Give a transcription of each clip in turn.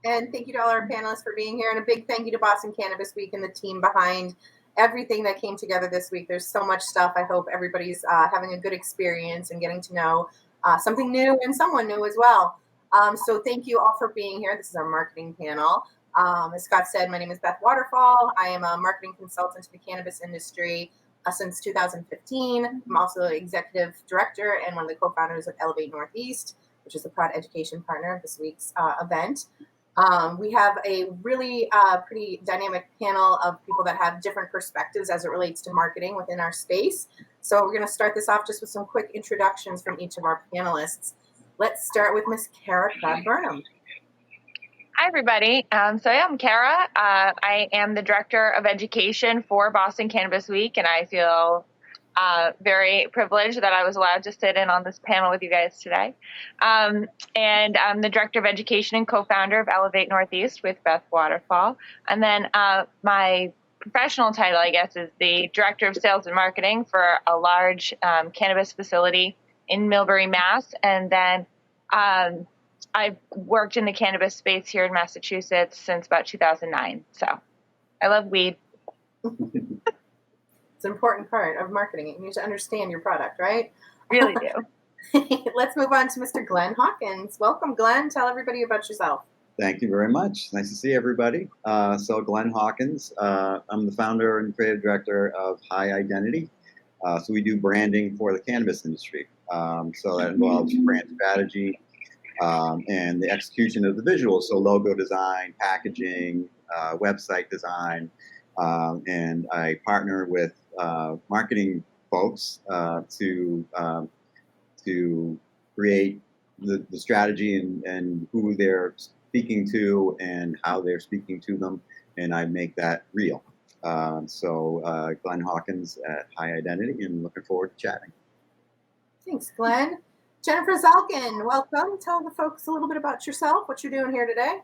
And thank you to all our panelists for being here. And a big thank you to Boston Cannabis Week and the team behind everything that came together this week. There's so much stuff. I hope everybody's having a good experience and getting to know something new and someone new as well. So thank you all for being here. This is our marketing panel. As Scott said, my name is Beth Waterfall. I am a marketing consultant to the cannabis industry since 2015. I'm also the executive director and one of the co-founders of Elevate Northeast, which is the proud education partner of this week's event. We have a really pretty dynamic panel of people that have different perspectives as it relates to marketing within our space. So we're going to start this off just with some quick introductions from each of our panelists. Let's start with Miss Cara Crabb-Burnham. Hi, everybody. I'm Cara. I am the Director of Education for Boston Cannabis Week, and I feel very privileged that I was allowed to sit in on this panel with you guys today. And I'm the Director of Education and co-founder of Elevate Northeast with Beth Waterfall. And then my professional title, I guess, is the Director of Sales and Marketing for a large cannabis facility in Millbury, Mass. And then I've worked in the cannabis space here in Massachusetts since about 2009. So I love weed. It's an important part of marketing. You need to understand your product, right? Really do. Let's move on to Mr. Glen Hawkins. Welcome, Glen. Tell everybody about yourself. Thank you very much. Nice to see everybody. So Glen Hawkins, I'm the founder and creative director of High Identity. So we do branding for the cannabis industry. So that involves brand strategy and the execution of the visuals. So logo design, packaging, website design. And I partner with marketing folks to create the strategy and who they're speaking to and how they're speaking to them, and I make that real. So Glen Hawkins at High Identity, and looking forward to chatting. Thanks, Glen. Jennifer Zalkin, welcome. Tell the folks a little bit about yourself, what you're doing here today.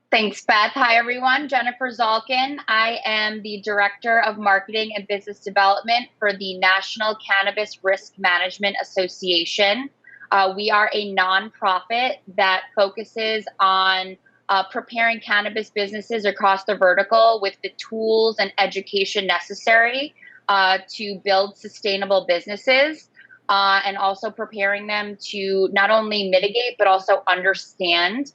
Thanks, Beth. Hi, everyone. Jennifer Zalkin. I am the Director of Marketing and Business Development for the National Cannabis Risk Management Association. We are a nonprofit that focuses on preparing cannabis businesses across the vertical with the tools and education necessary to build sustainable businesses, and also preparing them to not only mitigate, but also understand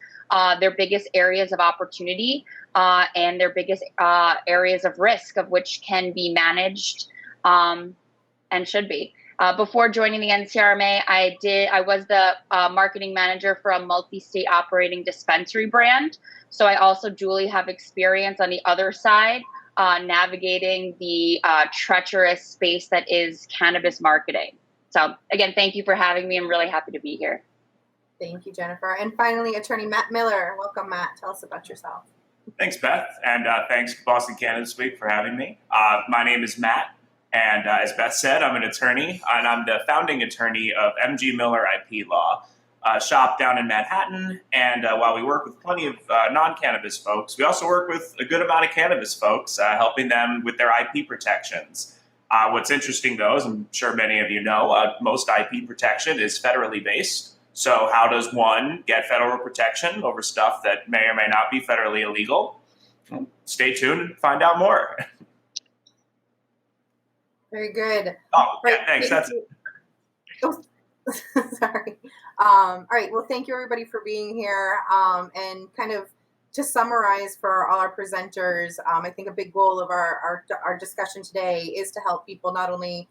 their biggest areas of opportunity and their biggest areas of risk, of which can be managed and should be. Before joining the NCRMA, I was the marketing manager for a multi-state operating dispensary brand. So I also duly have experience on the other side, navigating the treacherous space that is cannabis marketing. So again, thank you for having me. I'm really happy to be here. Thank you, Jennifer. And finally, attorney Matt Miller. Welcome, Matt. Tell us about yourself. Thanks, Beth. And thanks to Boston Cannabis Week for having me. My name is Matt. And as Beth said, I'm an attorney. And I'm the founding attorney of MG Miller IP Law, a shop down in Manhattan. And while we work with plenty of non-cannabis folks, we also work with a good amount of cannabis folks, helping them with their IP protections. What's interesting, though, as I'm sure many of you know, most IP protection is federally based. So how does one get federal protection over stuff that may or may not be federally illegal? Well, stay tuned and find out more. Very good. Oh, yeah, thanks. That's it. Oh, sorry. All right. Well, thank you, everybody, for being here. And kind of to summarize for all our presenters, I think a big goal of our discussion today is to help people not only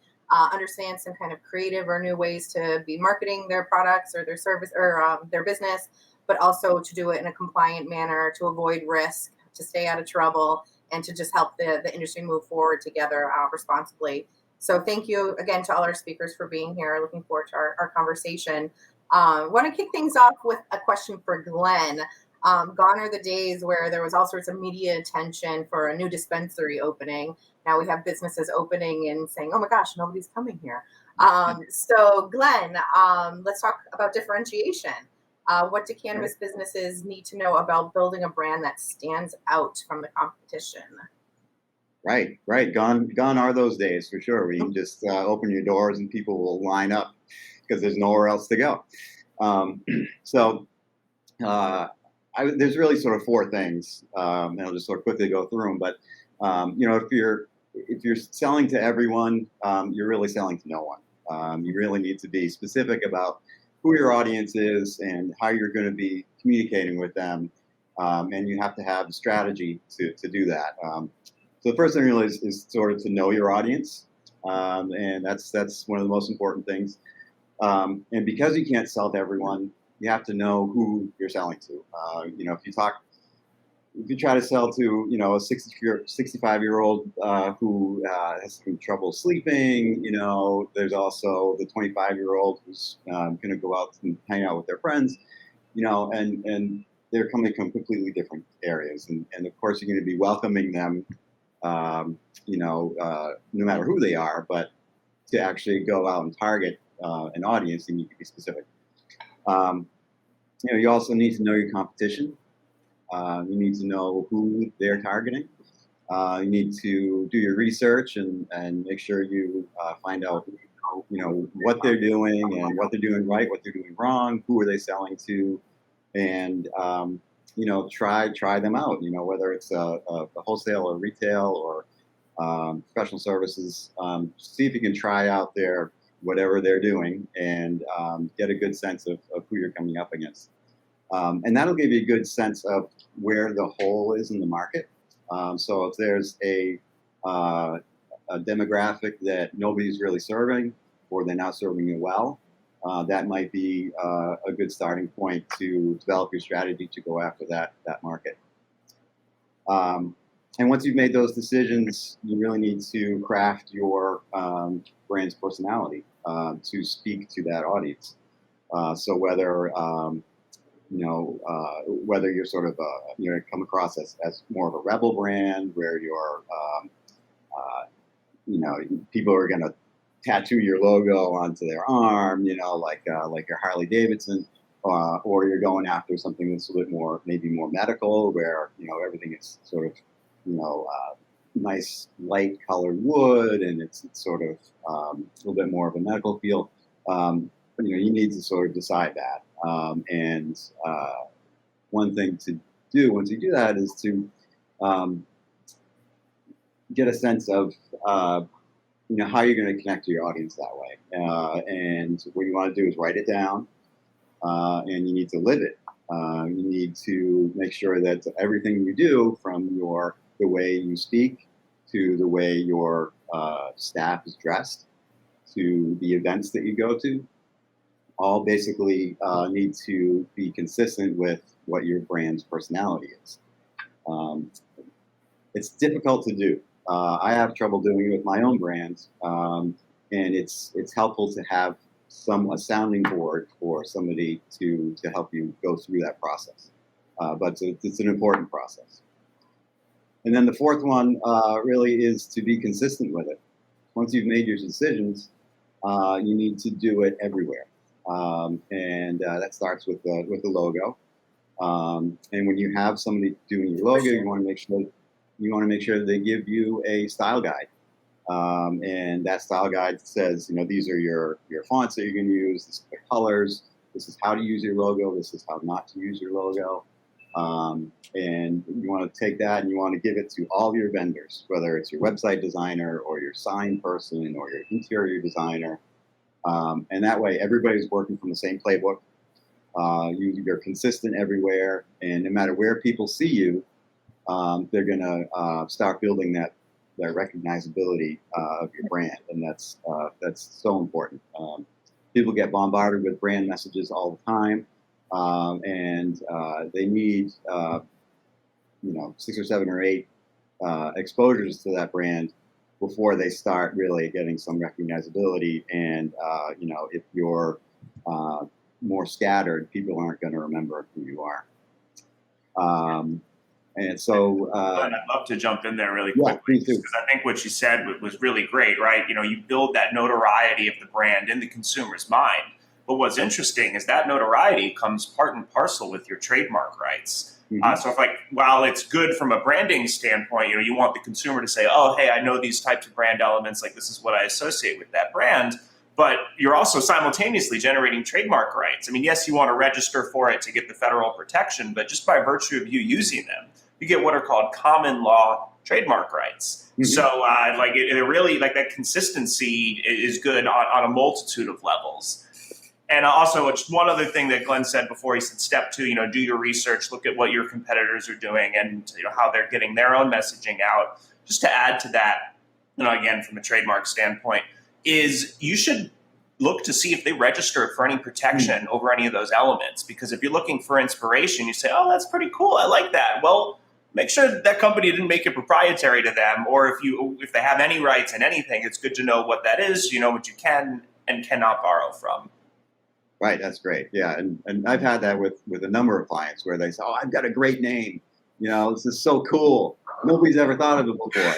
understand some kind of creative or new ways to be marketing their products or their service or their business, but also to do it in a compliant manner, to avoid risk, to stay out of trouble, and to just help the industry move forward together responsibly. So thank you again to all our speakers for being here. Looking forward to our conversation. Want to kick things off with a question for Glen. Gone are the days where there was all sorts of media attention for a new dispensary opening. Now we have businesses opening and saying, oh my gosh, nobody's coming here. So Glen, let's talk about differentiation. What do cannabis businesses need to know about building a brand that stands out from the competition? Right. Gone are those days for sure. Where you can just open your doors and people will line up because there's nowhere else to go. there's really sort of four things, and I'll just sort of quickly go through them. But if you're selling to everyone, you're really selling to no one. You really need to be specific about who your audience is and how you're going to be communicating with them, and you have to have a strategy to do that. So the first thing really is sort of to know your audience, and that's one of the most important things. And because you can't sell to everyone, you have to know who you're selling to. If you try to sell to, a 65-year-old who has some trouble sleeping, there's also the 25-year-old who's going to go out and hang out with their friends, and they're coming from completely different areas. And of course, you're going to be welcoming them, no matter who they are, but to actually go out and target an audience, you need to be specific. You also need to know your competition. You need to know who they're targeting. You need to do your research and make sure you find out, what they're doing and what they're doing right, what they're doing wrong, who are they selling to, and try them out. Whether it's a wholesale or retail or professional services, see if you can try out whatever they're doing and get a good sense of who you're coming up against. And that'll give you a good sense of where the hole is in the market. So if there's a demographic that nobody's really serving, or they're not serving it well, that might be a good starting point to develop your strategy to go after that market. And once you've made those decisions, you really need to craft your brand's personality to speak to that audience. So whether whether you're sort of come across as more of a rebel brand, where you're people are going to tattoo your logo onto their arm, like your Harley Davidson, or you're going after something that's a bit more, maybe more medical, where everything is sort of nice light colored wood, and it's sort of a little bit more of a medical feel. But you need to sort of decide that. And one thing to do once you do that is to get a sense of how you're going to connect to your audience that way. And what you want to do is write it down, and you need to live it. You need to make sure that everything you do, from the way you speak to the way your staff is dressed to the events that you go to, all basically need to be consistent with what your brand's personality is. It's difficult to do. I have trouble doing it with my own brand, and it's helpful to have a sounding board for somebody to help you go through that process. But it's an important process. And then the fourth one really is to be consistent with it. Once you've made your decisions, you need to do it everywhere. And that starts with the logo. And when you have somebody doing your logo, you want to make sure they give you a style guide. And that style guide says, these are your fonts that you're going to use, this is the colors, this is how to use your logo, this is how not to use your logo. And you want to take that and you want to give it to all your vendors, whether it's your website designer or your sign person or your interior designer. And that way, everybody's working from the same playbook. You're consistent everywhere, and no matter where people see you, they're going to start building that recognizability of your brand, and that's so important. People get bombarded with brand messages all the time, and they need 6 or 7 or 8 exposures to that brand before they start really getting some recognizability. And if you're more scattered, people aren't going to remember who you are. And so, I'd love to jump in there really quickly, because I think what you said was really great, right? You build that notoriety of the brand in the consumer's mind. But what's interesting is that notoriety comes part and parcel with your trademark rights. Mm-hmm. So while it's good from a branding standpoint, you want the consumer to say, oh, hey, I know these types of brand elements, like this is what I associate with that brand. but you're also simultaneously generating trademark rights. I mean, yes, you want to register for it to get the federal protection, but just by virtue of you using them, you get what are called common law trademark rights. Mm-hmm. So like it really, like that consistency is good on a multitude of levels. And also, it's one other thing that Glenn said before. He said, step 2, do your research, look at what your competitors are doing, and how they're getting their own messaging out. Just to add to that, again, from a trademark standpoint, is you should look to see if they register for any protection over any of those elements. Because if you're looking for inspiration, you say, oh, that's pretty cool, I like that. Well, make sure that company didn't make it proprietary to them, or if they have any rights in anything, it's good to know what that is. You know what you can and cannot borrow from. Right, that's great. Yeah, and I've had that with a number of clients where they say, oh, I've got a great name. This is so cool. Nobody's ever thought of it before,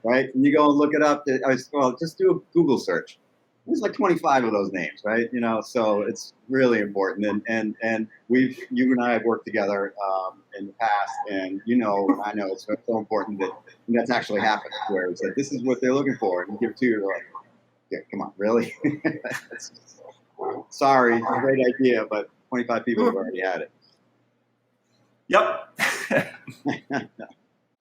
right? And you go and look it up. Well, just do a Google search. There's like 25 of those names, right? So it's really important. And you and I have worked together in the past, and I know it's so important that that's actually happened, where it's like, this is what they're looking for, and you give it to you, you're like, yeah, come on, really? Sorry, great idea, but 25 people have already had it. Yep.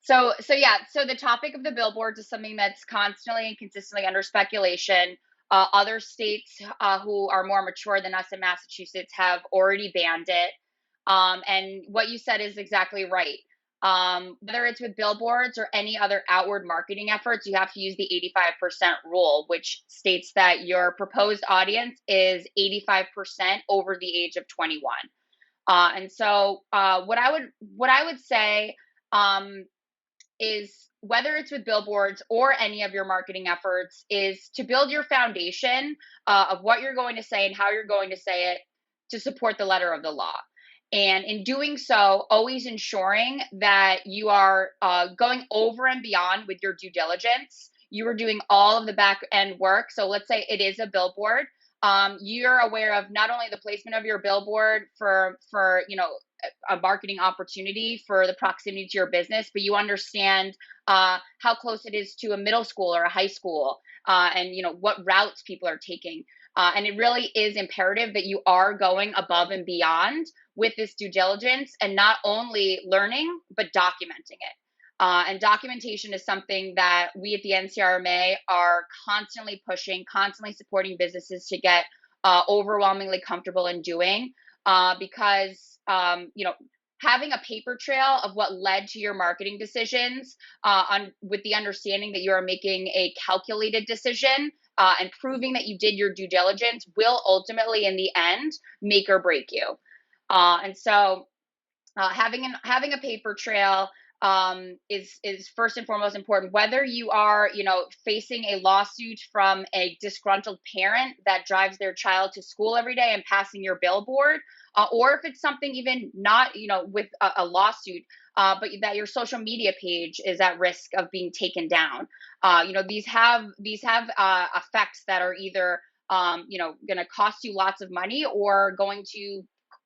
So the topic of the billboards is something that's constantly and consistently under speculation. Other states who are more mature than us in Massachusetts have already banned it. And what you said is exactly right. Whether it's with billboards or any other outward marketing efforts, you have to use the 85% rule, which states that your proposed audience is 85% over the age of 21. And so what I would say is, whether it's with billboards or any of your marketing efforts, is to build your foundation of what you're going to say and how you're going to say it to support the letter of the law. And in doing so, always ensuring that you are going over and beyond with your due diligence. You are doing all of the back end work. So let's say it is a billboard. You're aware of not only the placement of your billboard for a marketing opportunity for the proximity to your business, but you understand how close it is to a middle school or a high school, and what routes people are taking. And it really is imperative that you are going above and beyond with this due diligence, and not only learning, but documenting it. And documentation is something that we at the NCRMA are constantly pushing, constantly supporting businesses to get overwhelmingly comfortable in doing, because having a paper trail of what led to your marketing decisions, with the understanding that you are making a calculated decision, and proving that you did your due diligence, will ultimately, in the end, make or break you. And so having a paper trail is first and foremost important, whether you are, facing a lawsuit from a disgruntled parent that drives their child to school every day and passing your billboard, or if it's something even not, with a lawsuit, but that your social media page is at risk of being taken down. These have effects that are either, going to cost you lots of money, or going to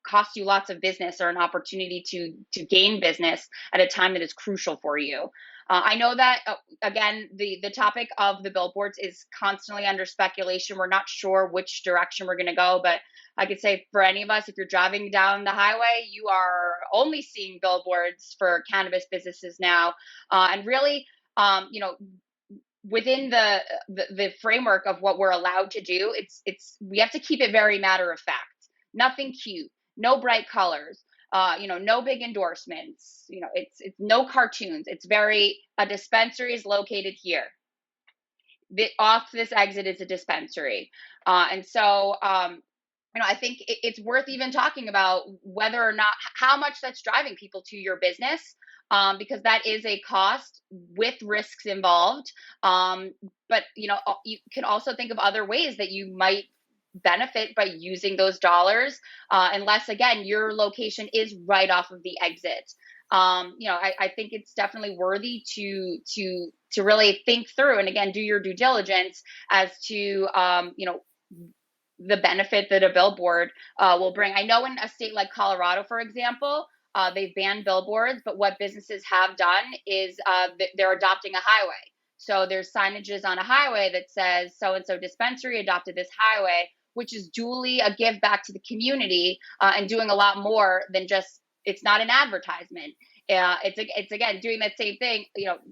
cost you lots of business, or an opportunity to gain business at a time that is crucial for you. I know that, again, the topic of the billboards is constantly under speculation. We're not sure which direction we're going to go, but I could say for any of us, if you're driving down the highway, you are only seeing billboards for cannabis businesses now. And really, within the framework of what we're allowed to do, we have to keep it very matter of fact. Nothing cute, no bright colors, no big endorsements, it's no cartoons. It's a dispensary is located here. Off this exit is a dispensary. And so, I think it's worth even talking about whether or not, how much that's driving people to your business, because that is a cost with risks involved. But, you can also think of other ways that you might benefit by using those dollars, unless, again, your location is right off of the exit. I think it's definitely worthy to really think through, and again, do your due diligence as to, the benefit that a billboard will bring. I know in a state like Colorado, for example, they've banned billboards, but what businesses have done is they're adopting a highway. So there's signages on a highway that says so-and-so dispensary adopted this highway, which is duly a give back to the community, and doing a lot more than just, it's not an advertisement. It's again doing that same thing.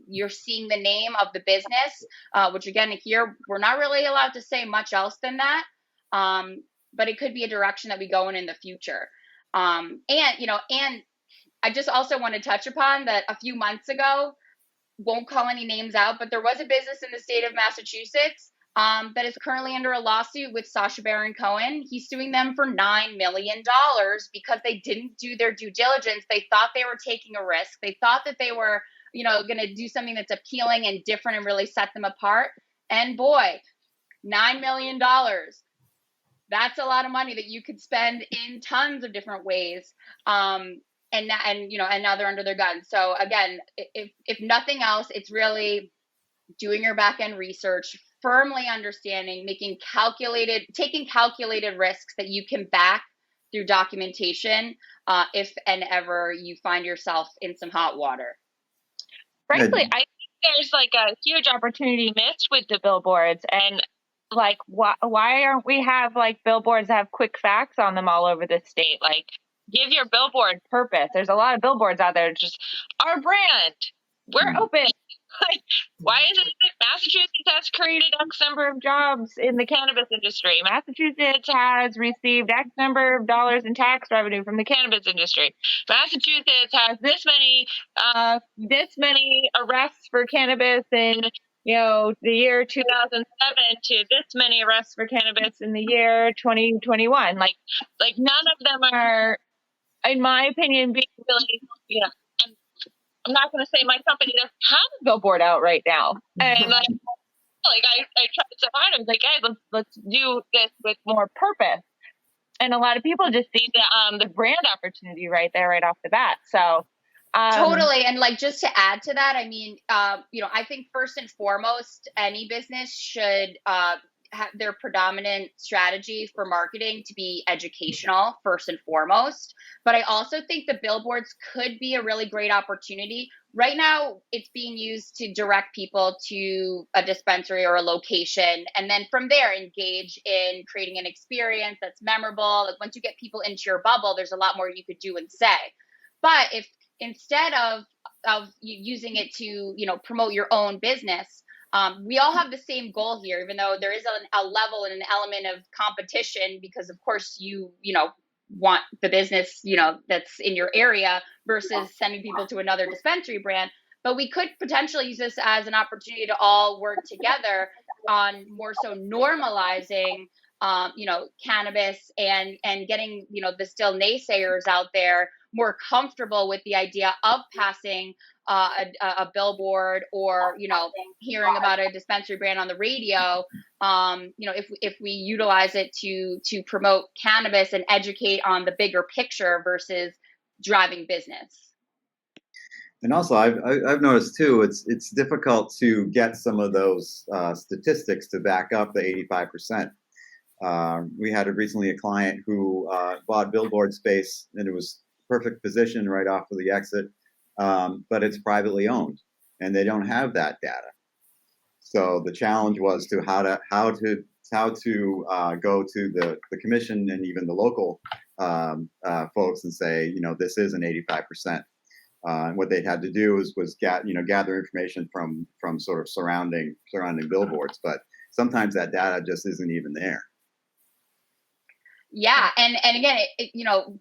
You're seeing the name of the business, which again here we're not really allowed to say much else than that. But it could be a direction that we go in the future. And I just also want to touch upon that a few months ago, won't call any names out, but there was a business in the state of Massachusetts that is currently under a lawsuit with Sacha Baron Cohen. He's suing them for $9 million because they didn't do their due diligence. They thought they were taking a risk. They thought that they were, going to do something that's appealing and different and really set them apart. And boy, $9 million. That's a lot of money that you could spend in tons of different ways. And now they're under their gun. So again, if nothing else, it's really doing your back end research, firmly understanding, taking calculated risks that you can back through documentation, if and ever you find yourself in some hot water. Frankly, I think there's like a huge opportunity missed with the billboards, and like why aren't we have like billboards that have quick facts on them all over the state? Like, give your billboard purpose. There's a lot of billboards out there just our brand, we're open. Like, why is it that Massachusetts has created X number of jobs in the cannabis industry? Massachusetts has received X number of dollars in tax revenue from the cannabis industry. Massachusetts has this many arrests for cannabis in the year 2007 to this many arrests for cannabis in the year 2021. Like none of them are, in my opinion, being really, I'm not going to say my company doesn't have a billboard out right now. And I tried so hard. I was like, hey, let's do this with more purpose. And a lot of people just see the brand opportunity right there, right off the bat. So totally. And like, just to add to that, I mean, I think first and foremost, any business should have their predominant strategy for marketing to be educational first and foremost. But I also think the billboards could be a really great opportunity. Right now, it's being used to direct people to a dispensary or a location, and then from there engage in creating an experience that's memorable. Like, once you get people into your bubble, there's a lot more you could do and say. But if instead of using it to promote your own business, we all have the same goal here, even though there is a level and an element of competition, because of course you want the business, that's in your area versus sending people to another dispensary brand. But we could potentially use this as an opportunity to all work together on more so normalizing, cannabis and getting, the still naysayers out there more comfortable with the idea of passing a billboard or, hearing about a dispensary brand on the radio. If we utilize it to promote cannabis and educate on the bigger picture versus driving business. And also, I've noticed too, it's difficult to get some of those statistics to back up the 85%. We had recently a client who bought billboard space, and it was perfect position right off of the exit, but it's privately owned, and they don't have that data. So the challenge was to how to go to the commission and even the local folks and say, this is an 85%. And what they had to do was gather information from sort of surrounding billboards, but sometimes that data just isn't even there. Yeah. And again,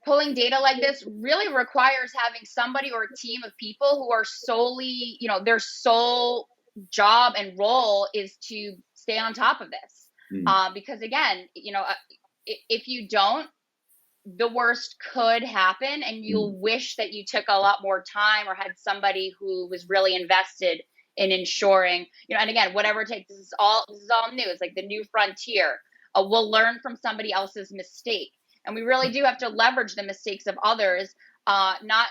pulling data like this really requires having somebody or a team of people who are solely, their sole job and role is to stay on top of this. Because again, if you don't, the worst could happen, and you'll wish that you took a lot more time or had somebody who was really invested in ensuring, and again, whatever it takes, this is all new. It's like the new frontier. We'll learn from somebody else's mistake, and we really do have to leverage the mistakes of others, not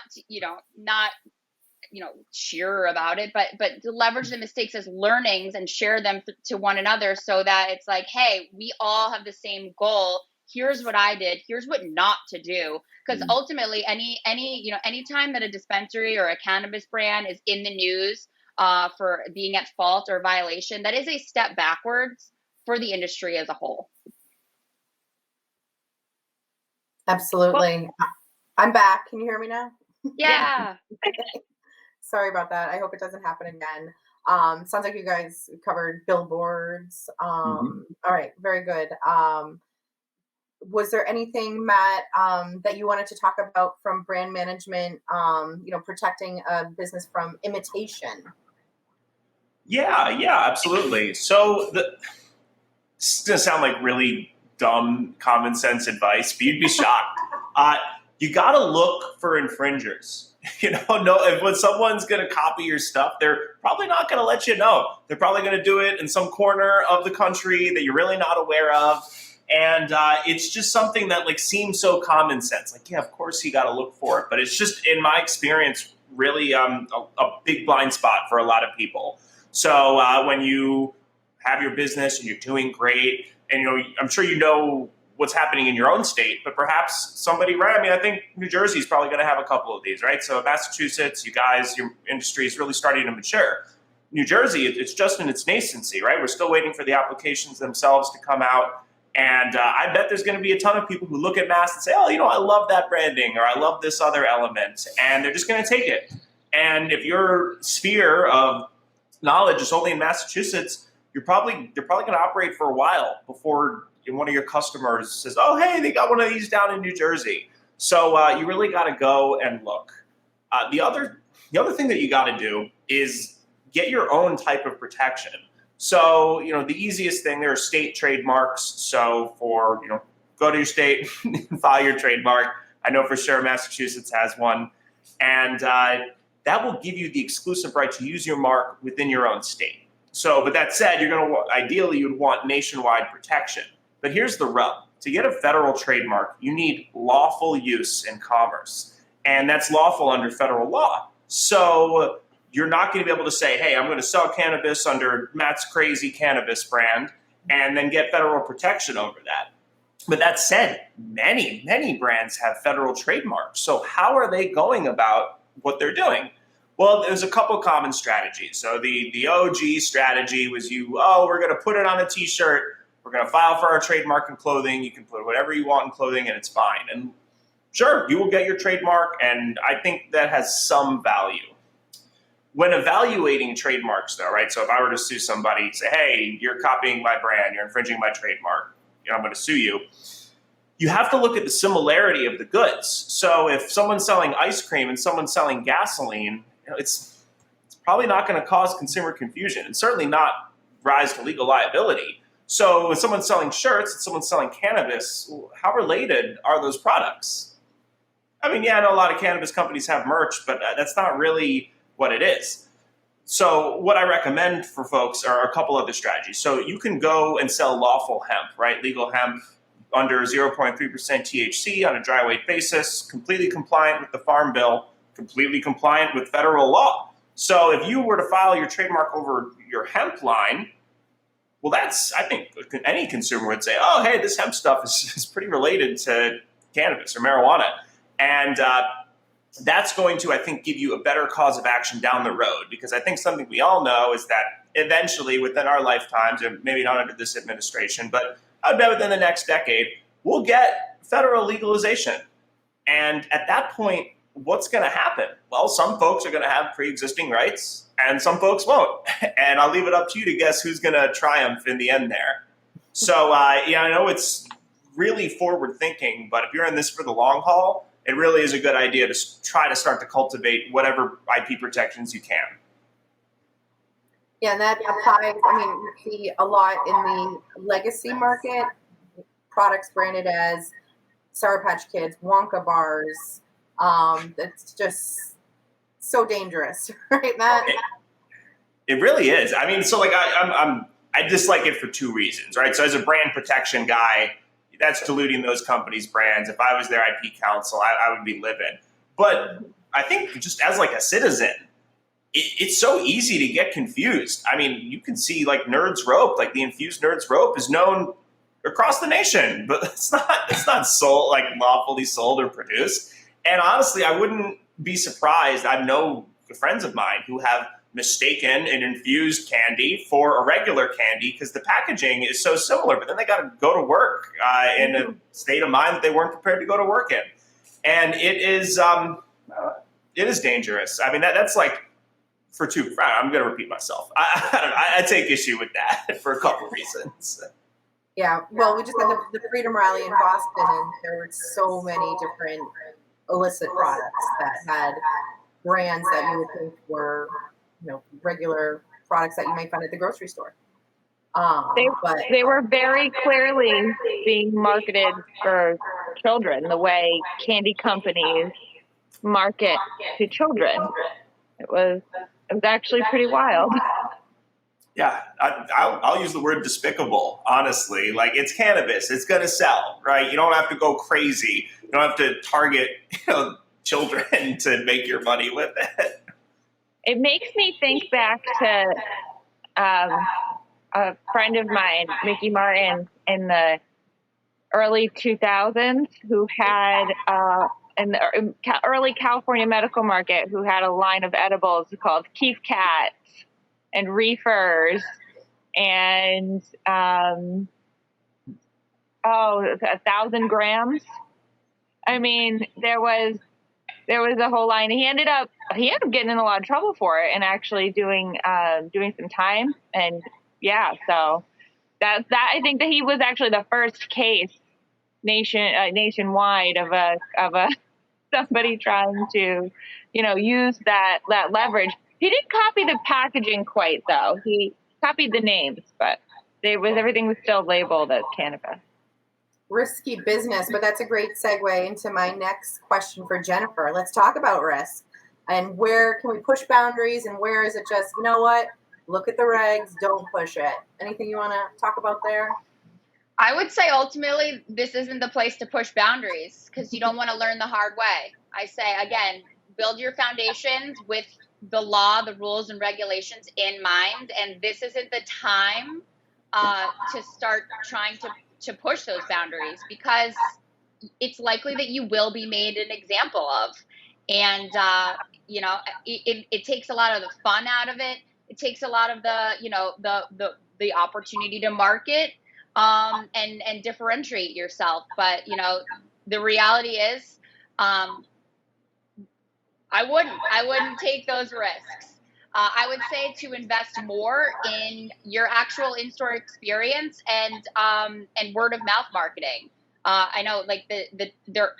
cheer about it, but to leverage the mistakes as learnings and share them to one another, so that it's like, hey, we all have the same goal. Here's what I did. Here's what not to do. Because ultimately, any time that a dispensary or a cannabis brand is in the news, for being at fault or violation, that is a step backwards for the industry as a whole. Absolutely. I'm back. Can you hear me now? Yeah. Sorry about that. I hope it doesn't happen again. Sounds like you guys covered billboards. All right, very good. Was there anything, Matt, that you wanted to talk about from brand management, protecting a business from imitation? Yeah, absolutely. So this is going to sound like really dumb, common sense advice, but you'd be shocked. You got to look for infringers. When someone's going to copy your stuff, they're probably not going to let you know. They're probably going to do it in some corner of the country that you're really not aware of. And it's just something that seems so common sense. Yeah, of course you got to look for it. But it's just, in my experience, really a big blind spot for a lot of people. So when you have your business and you're doing great, and I'm sure you know what's happening in your own state, but perhaps somebody, right? I mean, I think New Jersey is probably going to have a couple of these, right? So Massachusetts, you guys, your industry is really starting to mature. New Jersey, it's just in its nascency, right? We're still waiting for the applications themselves to come out. And I bet there's going to be a ton of people who look at Mass and say, oh, I love that branding, or I love this other element. And they're just going to take it. And if your sphere of knowledge is only in Massachusetts, they're probably going to operate for a while before one of your customers says, oh, hey, they got one of these down in New Jersey. So you really got to go and look. The other thing that you got to do is get your own type of protection. So, the easiest thing, there are state trademarks. So for, go to your state and file your trademark. I know for sure Massachusetts has one. And that will give you the exclusive right to use your mark within your own state. So, but that said, ideally you'd want nationwide protection. But here's the rub. To get a federal trademark, you need lawful use in commerce. And that's lawful under federal law. So you're not going to be able to say, hey, I'm going to sell cannabis under Matt's Crazy Cannabis brand and then get federal protection over that. But that said, many, many brands have federal trademarks. So how are they going about what they're doing? Well, there's a couple common strategies. So the OG strategy was we're going to put it on a T-shirt. We're going to file for our trademark in clothing. You can put whatever you want in clothing and it's fine. And sure, you will get your trademark. And I think that has some value. When evaluating trademarks, though, right? So if I were to sue somebody, say, hey, you're copying my brand, you're infringing my trademark, I'm going to sue you. You have to look at the similarity of the goods. So if someone's selling ice cream and someone's selling gasoline, it's probably not going to cause consumer confusion and certainly not rise to legal liability. So when someone's selling shirts and someone's selling cannabis, how related are those products? I mean, I know a lot of cannabis companies have merch, but that's not really what it is. So what I recommend for folks are a couple other strategies. So you can go and sell lawful hemp, right? Legal hemp under 0.3% THC on a dry weight basis, completely compliant with the Farm Bill, completely compliant with federal law. So if you were to file your trademark over your hemp line, well, I think any consumer would say, oh, hey, this hemp stuff is pretty related to cannabis or marijuana. And that's going to, I think, give you a better cause of action down the road, because I think something we all know is that eventually within our lifetimes, and maybe not under this administration, but I bet within the next decade, we'll get federal legalization. And at that point, what's going to happen? Well, some folks are going to have pre-existing rights and some folks won't. And I'll leave it up to you to guess who's going to triumph in the end there. So, I know it's really forward thinking, but if you're in this for the long haul, it really is a good idea to try to start to cultivate whatever IP protections you can. Yeah, and that applies, you see a lot in the legacy market, products branded as Sour Patch Kids, Wonka bars. That's just so dangerous, right, Matt? It really is. I mean, so I dislike it for two reasons, right? So as a brand protection guy, that's diluting those companies' brands. If I was their IP counsel, I would be livid. But I think just as a citizen, it's so easy to get confused. I mean, you can see Nerds Rope, the infused Nerds Rope is known across the nation, but it's not sold, lawfully sold or produced. And honestly, I wouldn't be surprised. I know friends of mine who have mistaken an infused candy for a regular candy because the packaging is so similar, but then they got to go to work in a state of mind that they weren't prepared to go to work in. And it is dangerous. I mean, that's like, I'm going to repeat myself. I take issue with that for a couple of reasons. Yeah, well, we just had the Freedom Rally in Boston, and there were so many different illicit products that had brands that you would think were, regular products that you might find at the grocery store. But They were very clearly being marketed for children, the way candy companies market to children. It was actually pretty wild. Yeah, I'll use the word despicable, honestly. Like, it's cannabis. It's going to sell, right? You don't have to go crazy. You don't have to target children to make your money with it. It makes me think back to a friend of mine, Mickey Martin, in the early 2000s, who had in the early California medical market, who had a line of edibles called Keef Cats and Reefers, and 1,000 grams. I mean, there was a whole line. He ended up getting in a lot of trouble for it, and actually doing some time. And yeah, so that I think that he was actually the first case nationwide of a somebody trying to, use that leverage. He didn't copy the packaging quite, though. He copied the names, but everything was still labeled as cannabis. Risky business, but that's a great segue into my next question for Jennifer. Let's talk about risk, and where can we push boundaries, and where is it just, you know what, look at the regs, don't push it. Anything you want to talk about there? I would say ultimately this isn't the place to push boundaries, because you don't want to learn the hard way. I say, again, build your foundations with the law, the rules, and regulations in mind, and this isn't the time to start trying to push those boundaries, because it's likely that you will be made an example of. And, it takes a lot of the fun out of it. It takes a lot of the opportunity to market and differentiate yourself. But, the reality is I wouldn't take those risks. I would say to invest more in your actual in-store experience and word of mouth marketing. I know, like their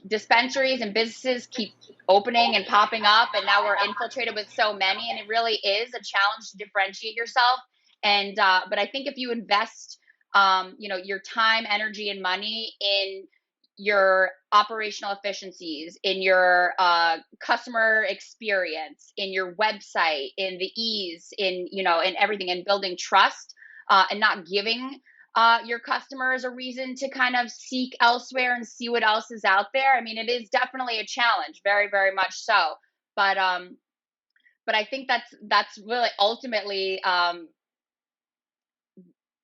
dispensaries and businesses keep opening and popping up, and now we're infiltrated with so many, and it really is a challenge to differentiate yourself. And but I think if you invest, your time, energy, and money in your operational efficiencies, in your customer experience, in your website, in the ease, in everything, and building trust, and not giving your customers a reason to kind of seek elsewhere and see what else is out there. I mean, it is definitely a challenge, very, very much so. But I think that's really ultimately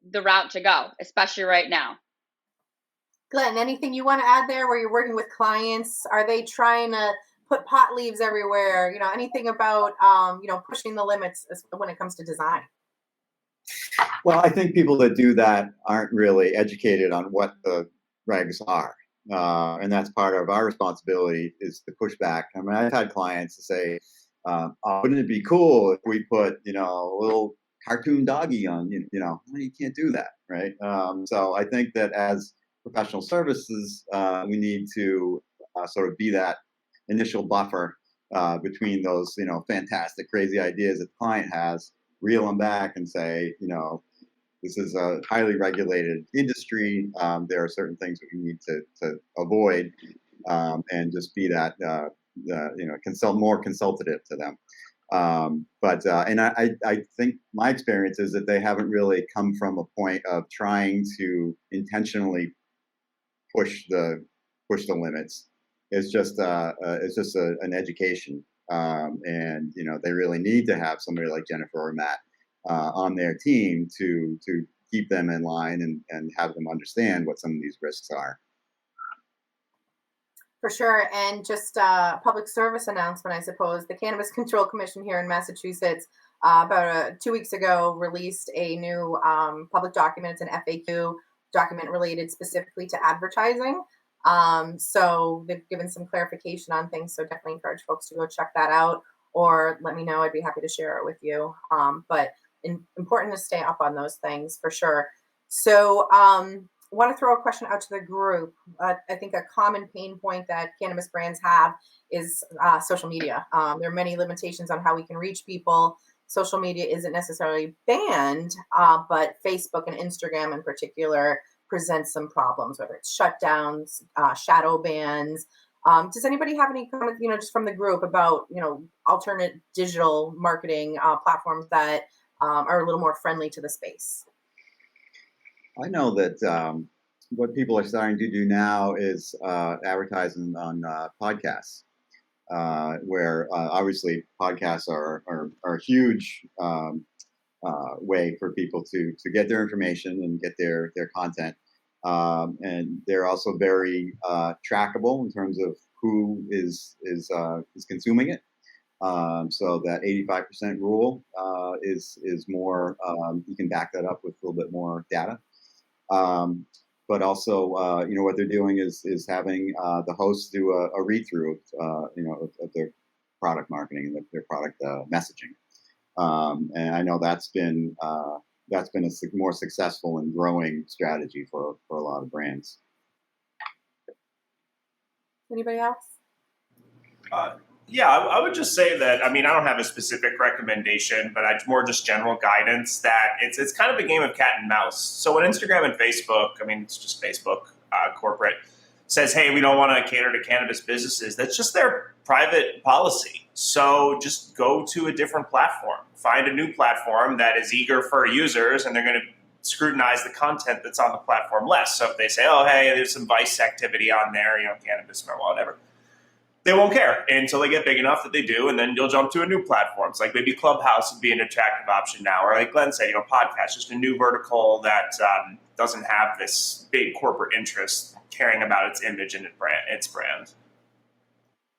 the route to go, especially right now. Glenn, anything you want to add there where you're working with clients? Are they trying to put pot leaves everywhere? Anything about, pushing the limits when it comes to design? Well, I think people that do that aren't really educated on what the regs are. And that's part of our responsibility, is to push back. I mean, I've had clients to say, wouldn't it be cool if we put, a little cartoon doggy on, well, you can't do that, right? So I think that as professional services, we need to sort of be that initial buffer between those, fantastic, crazy ideas that the client has, reel them back and say, this is a highly regulated industry. There are certain things that we need to avoid, and just be that, more consultative to them. And I think my experience is that they haven't really come from a point of trying to intentionally push the limits. It's just an education, and they really need to have somebody like Jennifer or Matt on their team to keep them in line and have them understand what some of these risks are. For sure. And just a public service announcement, I suppose. The Cannabis Control Commission here in Massachusetts, about 2 weeks ago, released a new public document. It's an FAQ document related specifically to advertising. So they've given some clarification on things. So definitely encourage folks to go check that out, or let me know. I'd be happy to share it with you. But important to stay up on those things for sure. So want to throw a question out to the group. I think a common pain point that cannabis brands have is social media. There are many limitations on how we can reach people. Social media isn't necessarily banned, but Facebook and Instagram in particular presents some problems, whether it's shutdowns, shadow bans. Does anybody have any comments, just from the group about, alternate digital marketing platforms that are a little more friendly to the space? I know that what people are starting to do now is advertising on podcasts, where obviously podcasts are a huge way for people to get their information and get their content. And they're also very trackable in terms of who is consuming it. So that 85% rule is more. You can back that up with a little bit more data. But also, what they're doing is having the hosts do a read through of their product marketing and their product messaging. And I know that's been a more successful and growing strategy for a lot of brands. Anybody else? Yeah, I would just say that, I don't have a specific recommendation, but it's more just general guidance that it's kind of a game of cat and mouse. So when Instagram and Facebook, it's just Facebook corporate, says, hey, we don't want to cater to cannabis businesses, that's just their private policy. So just go to a different platform. Find a new platform that is eager for users, and they're going to scrutinize the content that's on the platform less. So if they say, oh, hey, there's some vice activity on there, cannabis, marijuana, whatever, they won't care until they get big enough that they do, and then you'll jump to a new platform. It's like maybe Clubhouse would be an attractive option now, or like Glenn said, podcast, just a new vertical that doesn't have this big corporate interest caring about its image and its brand.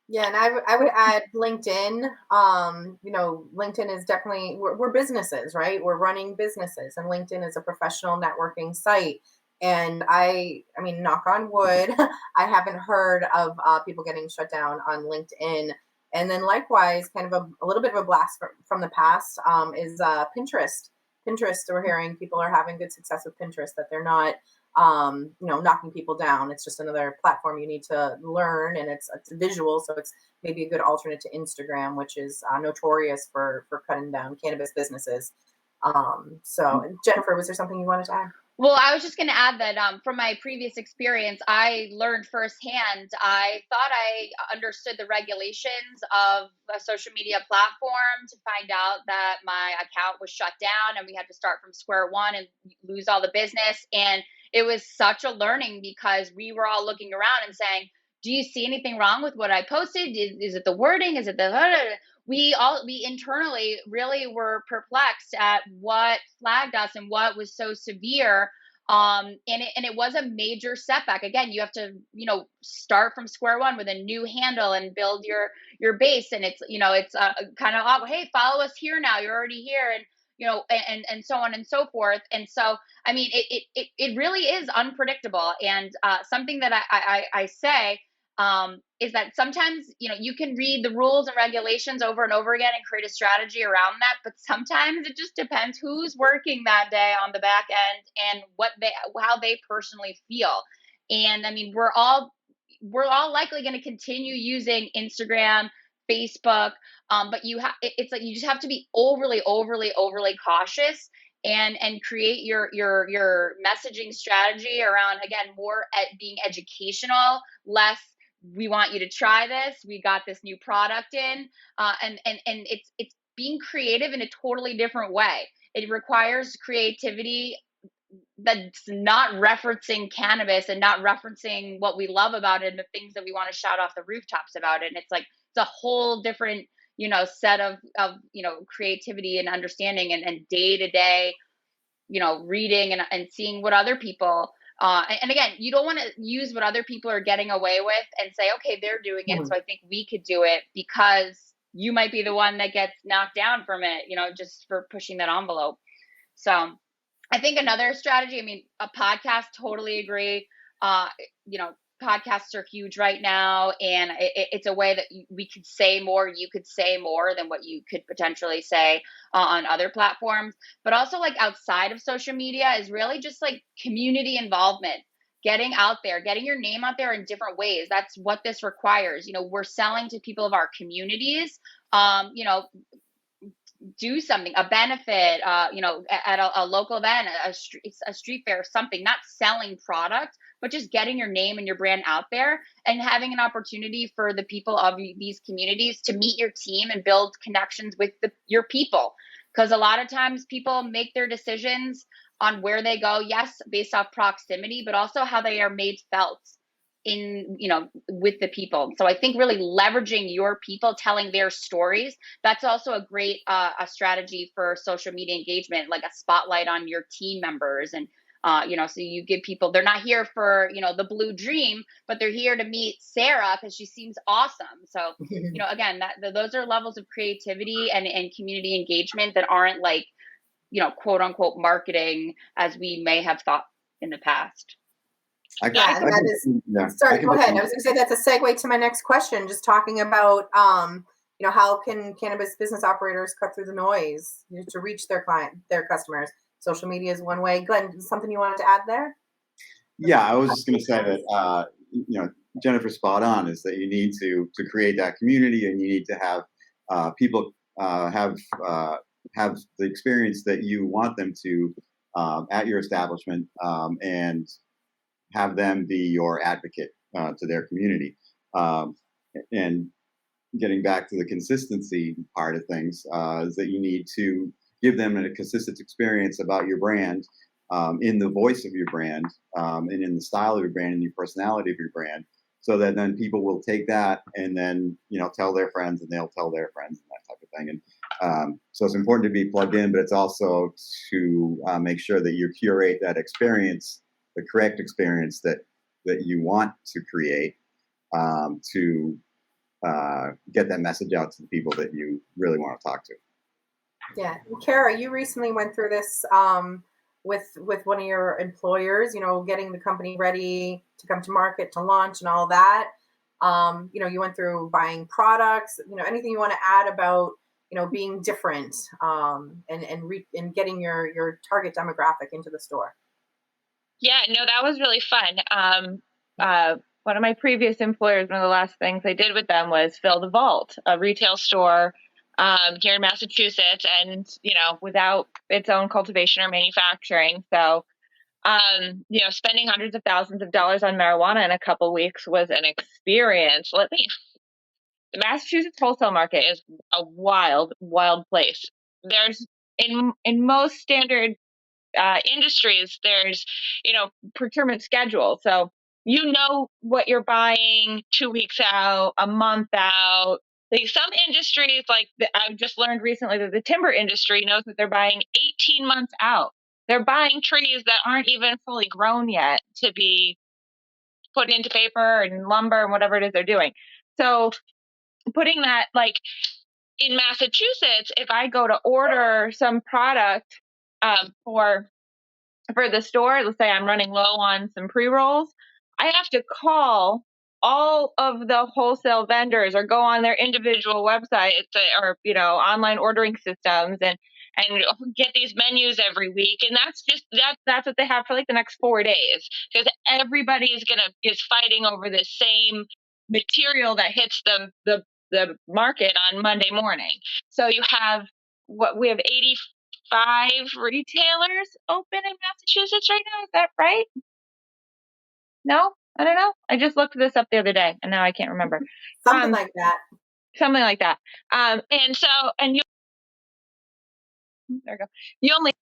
Yeah, and I would add LinkedIn. LinkedIn is definitely, we're businesses, right? We're running businesses, and LinkedIn is a professional networking site. And I mean, knock on wood, I haven't heard of people getting shut down on LinkedIn. And then likewise, kind of a little bit of a blast from the past is Pinterest. Pinterest, we're hearing people are having good success with Pinterest, that they're not, knocking people down. It's just another platform you need to learn, and it's visual. So it's maybe a good alternate to Instagram, which is notorious for cutting down cannabis businesses. So Jennifer, was there something you wanted to add? Well, I was just going to add that from my previous experience, I learned firsthand. I thought I understood the regulations of a social media platform to find out that my account was shut down and we had to start from square one and lose all the business. And it was such a learning, because we were all looking around and saying, do you see anything wrong with what I posted? Is it the wording? Is it the... We internally really were perplexed at what flagged us and what was so severe. And it was a major setback. Again, you have to, start from square one with a new handle and build your base. And it's, it's kind of, oh, hey, follow us here now. You're already here. And, and so on and so forth. And so, it really is unpredictable. And something that I say, is that sometimes, you can read the rules and regulations over and over again and create a strategy around that. But sometimes it just depends who's working that day on the back end and how they personally feel. And we're all likely going to continue using Instagram, Facebook. But it's like, you just have to be overly cautious and create your messaging strategy around, again, more being educational, less, we want you to try this, we got this new product in, and it's being creative in a totally different way. It requires creativity that's not referencing cannabis and not referencing what we love about it and the things that we want to shout off the rooftops about it. And it's like, it's a whole different, set of creativity and understanding and day to day, reading and seeing what other people And again, you don't want to use what other people are getting away with and say, okay, they're doing it, so I think we could do it, because you might be the one that gets knocked down from it, just for pushing that envelope. So I think another strategy, I mean, a podcast, totally agree. Podcasts are huge right now, and it's a way that we could say more. You could say more than what you could potentially say on other platforms. But also, like, outside of social media is really just like community involvement, getting out there, getting your name out there in different ways. That's what this requires. We're selling to people of our communities. Do something, a benefit, at a local event, a street fair, something, not selling product, but just getting your name and your brand out there and having an opportunity for the people of these communities to meet your team and build connections with your people. Because a lot of times people make their decisions on where they go, yes, based off proximity, but also how they are made felt with the people. So I think really leveraging your people, telling their stories, that's also a great a strategy for social media engagement, like a spotlight on your team members. And so you give people, they're not here for the blue dream, but they're here to meet Sarah because she seems awesome. So again, those are levels of creativity and community engagement that aren't like quote unquote marketing as we may have thought in the past. Sorry, go ahead. I was going to say that's a segue to my next question, just talking about, how can cannabis business operators cut through the noise to reach their customers? Social media is one way. Glenn, something you wanted to add there? Yeah, I was just going to say that, Jennifer's spot on, is that you need to create that community, and you need to have people have the experience that you want them to at your establishment, and have them be your advocate to their community. And getting back to the consistency part of things, is that you need to give them a consistent experience about your brand, in the voice of your brand, and in the style of your brand and your personality of your brand, so that then people will take that and then tell their friends, and they'll tell their friends, and that type of thing. And so it's important to be plugged in, but it's also to make sure that you curate that experience, the correct experience that you want to create, to get that message out to the people that you really want to talk to. Yeah, Cara, you recently went through this with one of your employers. Getting the company ready to come to market, to launch, and all that. You went through buying products. Anything you want to add about being different, and getting your target demographic into the store? Yeah, no, that was really fun. One of my previous employers, one of the last things I did with them was fill the vault, a retail store here in Massachusetts, and without its own cultivation or manufacturing. So, spending hundreds of thousands of dollars on marijuana in a couple of weeks was an experience. The Massachusetts wholesale market is a wild, wild place. There's in most standard industries, there's procurement schedule, so what you're buying 2 weeks out, a month out. Like some industries, I've just learned recently that the timber industry knows that they're buying 18 months out. They're buying trees that aren't even fully grown yet to be put into paper and lumber and whatever it is they're doing. So putting that, like, in Massachusetts, if I go to order some product for the store, let's say I'm running low on some pre-rolls, I have to call all of the wholesale vendors or go on their individual websites or online ordering systems and get these menus every week. And that's what they have for like the next 4 days, because everybody is fighting over the same material that hits the market on Monday morning. So we have 85 retailers open in Massachusetts right now. Is that right? No, I don't know. I just looked this up the other day, and now I can't remember. Something like that. Something like that. And you there we go. You only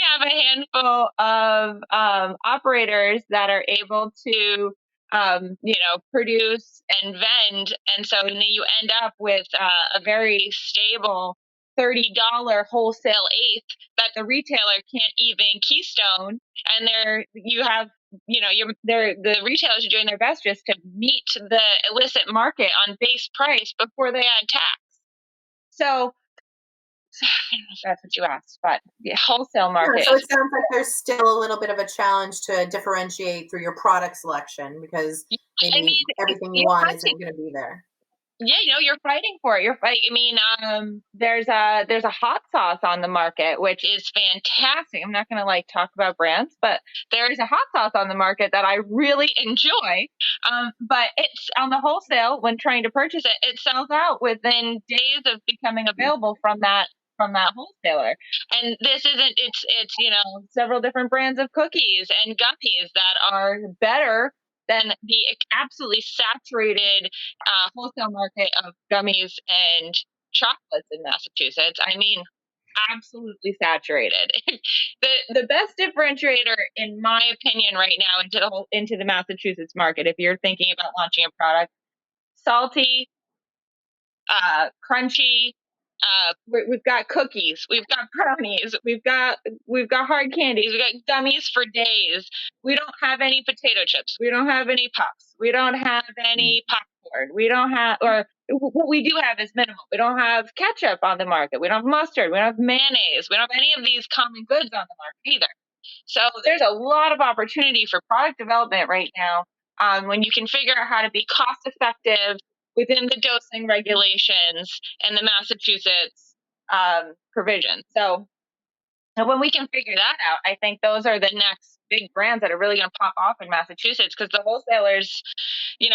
have a handful of operators that are able to produce and vend, and so then you end up with a very stable $30 wholesale eighth that the retailer can't even keystone, and the retailers are doing their best just to meet the illicit market on base price before they add tax. So I don't know if that's what you asked, but the wholesale market. So it sounds like there's still a little bit of a challenge to differentiate through your product selection, because maybe everything you want isn't going to be there. Yeah, you're fighting for it. There's a hot sauce on the market, which is fantastic. I'm not going to talk about brands, but there is a hot sauce on the market that I really enjoy. But it's on the wholesale. When trying to purchase it, it sells out within days of becoming available from that wholesaler. And this isn't. It's several different brands of cookies and gummies that are better than the absolutely saturated wholesale market of gummies and chocolates in Massachusetts. I mean, absolutely saturated. the best differentiator, in my opinion, right now into the Massachusetts market, if you're thinking about launching a product, salty, crunchy. We've got cookies, we've got brownies, we've got hard candies, we've got gummies for days. We don't have any potato chips. We don't have any puffs. We don't have any popcorn. We don't have, or what we do have is minimal. We don't have ketchup on the market. We don't have mustard. We don't have mayonnaise. We don't have any of these common goods on the market either. So there's a lot of opportunity for product development right now, when you can figure out how to be cost effective within the dosing regulations and the Massachusetts provision. So when we can figure that out, I think those are the next big brands that are really going to pop off in Massachusetts, because the wholesalers, you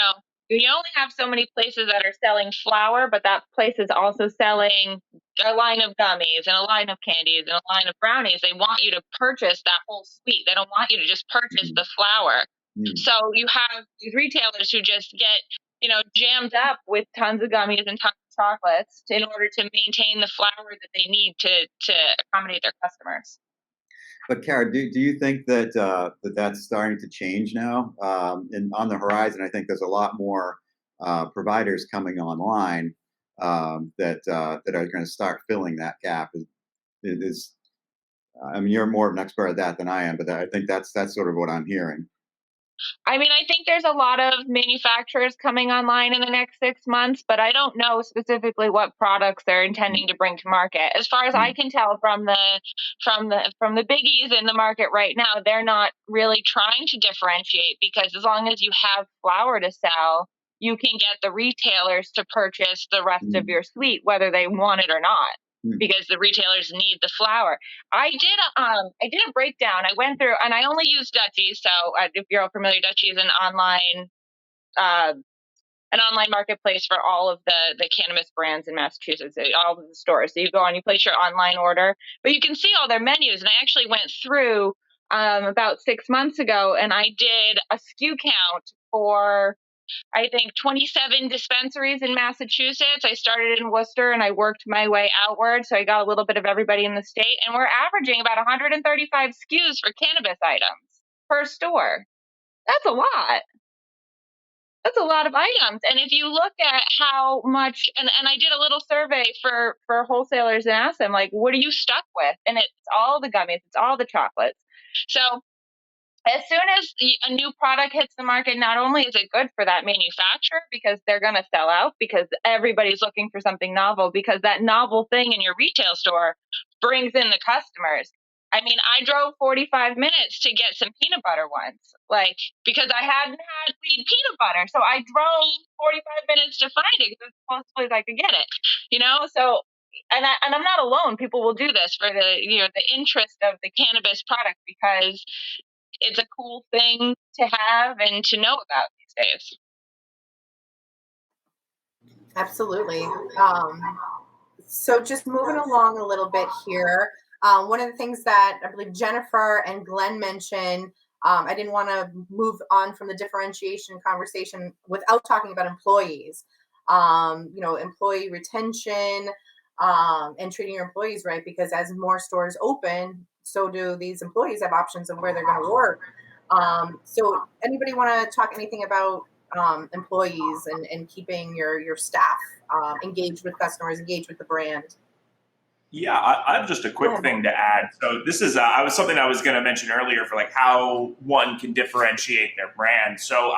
only have so many places that are selling flour, but that place is also selling a line of gummies and a line of candies and a line of brownies. They want you to purchase that whole suite. They don't want you to just purchase the flour. So you have these retailers who just get jammed up with tons of gummies and tons of chocolates in order to maintain the flour that they need to accommodate their customers. But Cara, do you think that that's starting to change now? And on the horizon, I think there's a lot more providers coming online that are going to start filling that gap. I mean, you're more of an expert at that than I am, but I think that's sort of what I'm hearing. I mean, I think there's a lot of manufacturers coming online in the next 6 months, but I don't know specifically what products they're intending to bring to market. As far as I can tell from the biggies in the market right now, they're not really trying to differentiate, because as long as you have flour to sell, you can get the retailers to purchase the rest of your suite, whether they want it or not, because the retailers need the flour. I did a breakdown. I went through, and I only use Dutchie. So if you're all familiar, Dutchie is an online marketplace for all of the cannabis brands in Massachusetts, all of the stores. So you go on, you place your online order, but you can see all their menus. And I actually went through about 6 months ago, and I did a SKU count for, I think, 27 dispensaries in Massachusetts. I started in Worcester and I worked my way outward. So I got a little bit of everybody in the state, and we're averaging about 135 SKUs for cannabis items per store. That's a lot. That's a lot of items. And if you look at how much, and I did a little survey for wholesalers and asked them, what are you stuck with? And it's all the gummies, it's all the chocolates. So as soon as a new product hits the market, not only is it good for that manufacturer, because they're going to sell out, because everybody's looking for something novel, because that novel thing in your retail store brings in the customers. I mean, I drove 45 minutes to get some peanut butter once, because I hadn't had weed peanut butter. So I drove 45 minutes to find it, because it's the closest place I could get it, So, and I'm not alone. People will do this for the interest of the cannabis product, because it's a cool thing to have and to know about these days. Absolutely. So just moving along a little bit here. One of the things that I believe Jennifer and Glenn mentioned, I didn't want to move on from the differentiation conversation without talking about employees. Employee retention, and treating your employees right, because as more stores open, so do these employees have options of where they're going to work. So anybody want to talk anything about employees and keeping your staff engaged with customers, engaged with the brand? Yeah, I have just a quick thing to add. So this is I was something I was going to mention earlier for like how one can differentiate their brand. So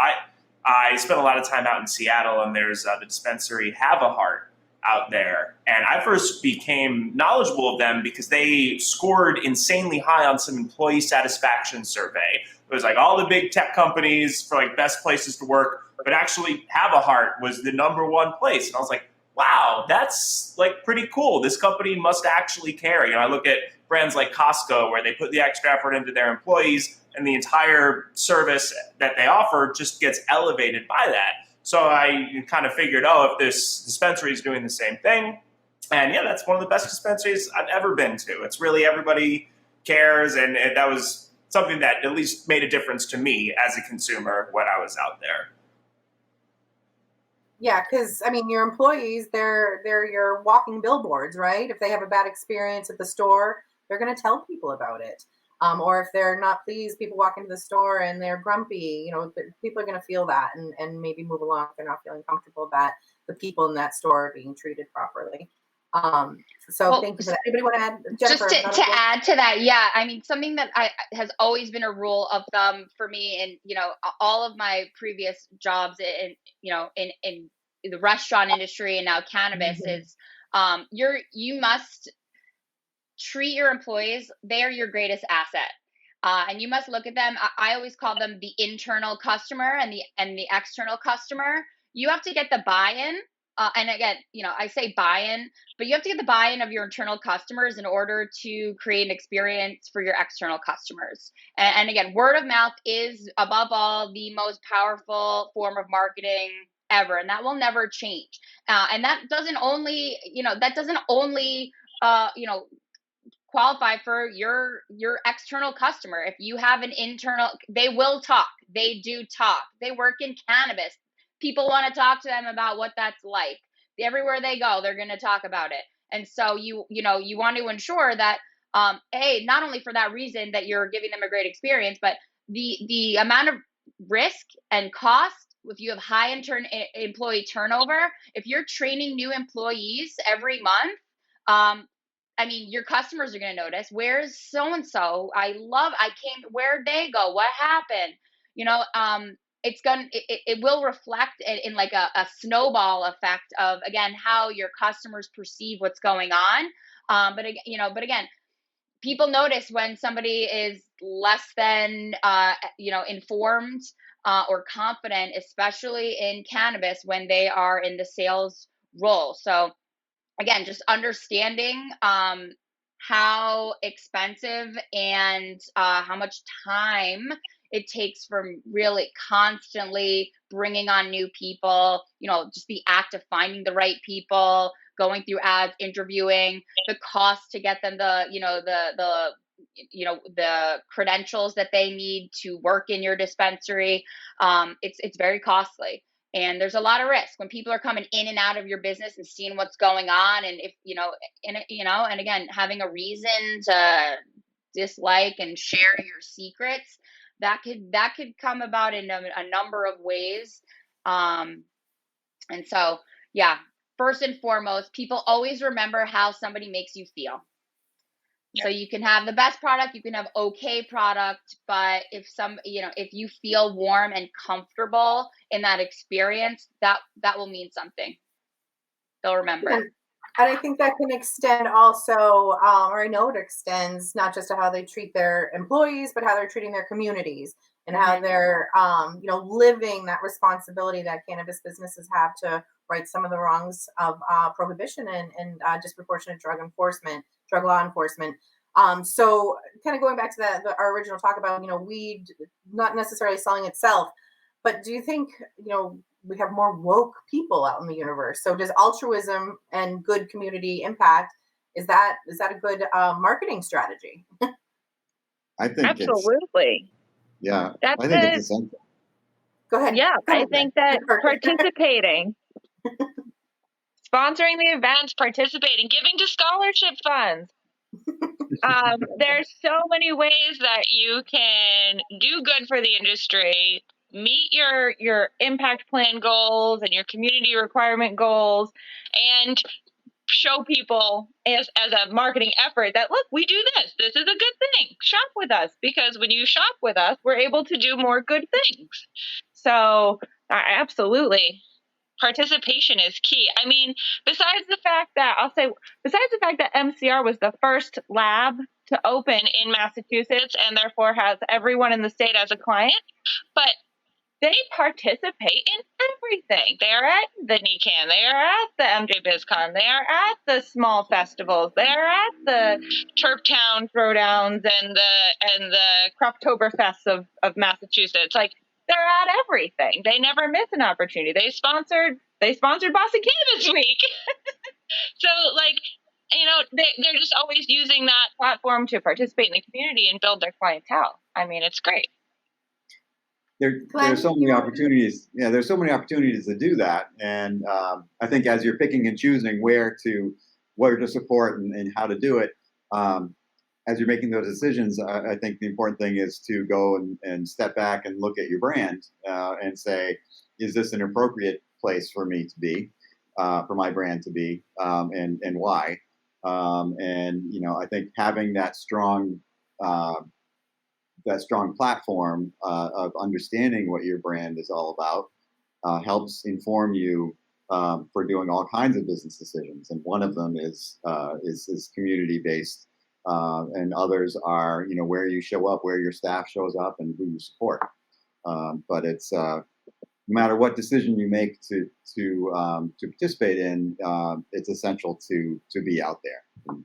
I spent a lot of time out in Seattle, and there's the dispensary Have a Heart out there, and I first became knowledgeable of them because they scored insanely high on some employee satisfaction survey. It was like all the big tech companies for like best places to work, but actually Have a Heart was the #1 place, and I was like, wow, that's like pretty cool. This company must actually care. I look at brands like Costco where they put the extra effort into their employees, and the entire service that they offer just gets elevated by that. So I kind of figured, if this dispensary is doing the same thing, and yeah, that's one of the best dispensaries I've ever been to. It's really everybody cares, and that was something that at least made a difference to me as a consumer when I was out there. Yeah, because I mean, your employees, they're your walking billboards, right? If they have a bad experience at the store, they're going to tell people about it. Or if they're not pleased, people walk into the store and they're grumpy, people are going to feel that and maybe move along if they're not feeling comfortable that the people in that store are being treated properly. So thank you for that. Anybody want to add? Jennifer, just to add to that, yeah, I mean, something that has always been a rule of thumb for me, and all of my previous jobs in the restaurant industry and now cannabis is you must treat your employees, they are your greatest asset. And you must look at them. I always call them the internal customer and the external customer. You have to get the buy-in. And again, I say buy-in, but you have to get the buy-in of your internal customers in order to create an experience for your external customers. And again, word of mouth is above all the most powerful form of marketing ever, and that will never change. And that doesn't only, qualify for your external customer. If you have an internal, they will talk. They do talk. They work in cannabis. People want to talk to them about what that's like. Everywhere they go, they're going to talk about it. And so you want to ensure that not only for that reason that you're giving them a great experience, but the amount of risk and cost, if you have high employee turnover, if you're training new employees every month, I mean, your customers are going to notice, where's so-and-so? Where'd they go? What happened? It will reflect in like a snowball effect of, again, how your customers perceive what's going on. But again, people notice when somebody is less than, informed or confident, especially in cannabis when they are in the sales role. So again, just understanding how expensive and how much time it takes from really constantly bringing on new people, just the act of finding the right people, going through ads, interviewing, the cost to get them the credentials that they need to work in your dispensary. It's very costly. And there's a lot of risk when people are coming in and out of your business and seeing what's going on. And if, and again, having a reason to dislike and share your secrets, that could come about in a number of ways. And so, yeah, first and foremost, people always remember how somebody makes you feel. So you can have the best product, you can have okay product, but if you feel warm and comfortable in that experience, that will mean something. They'll remember. And I think that can extend also, or I know it extends not just to how they treat their employees, but how they're treating their communities and how they're, living that responsibility that cannabis businesses have to right some of the wrongs of prohibition and disproportionate drug law enforcement. So kind of going back to our original talk about, weed not necessarily selling itself, but do you think, we have more woke people out in the universe? So does altruism and good community impact, is that a good marketing strategy? I think Absolutely. I think it's essential. Go ahead. Yeah, Go ahead. I think that participating, sponsoring the events, participating, giving to scholarship funds. There's so many ways that you can do good for the industry, meet your impact plan goals and your community requirement goals, and show people as a marketing effort that, look, we do this. This is a good thing. Shop with us, because when you shop with us, we're able to do more good things. So absolutely, participation is key. I mean, besides the fact that MCR was the first lab to open in Massachusetts and therefore has everyone in the state as a client, but they participate in everything. They are at the NECAN. They are at the MJ BizCon. They are at the small festivals. They are at the Turftown Throwdowns and the Croptoberfests of Massachusetts. Like, they're at everything. They never miss an opportunity. They sponsored Boston Cannabis Week. So, like, you know, they're just always using that platform to participate in the community and build their clientele. I mean, it's great. There's so many opportunities. Yeah, there's so many opportunities to do that, and I think as you're picking and choosing where to support and how to do it, as you're making those decisions, I think the important thing is to go and step back and look at your brand and say, is this an appropriate place for me to be, for my brand to be, and why? And you know, I think having that strong platform of understanding what your brand is all about helps inform you for doing all kinds of business decisions. And one of them is community based, and others are, you know, where you show up, where your staff shows up, and who you support. But it's no matter what decision you make to participate in, it's essential to be out there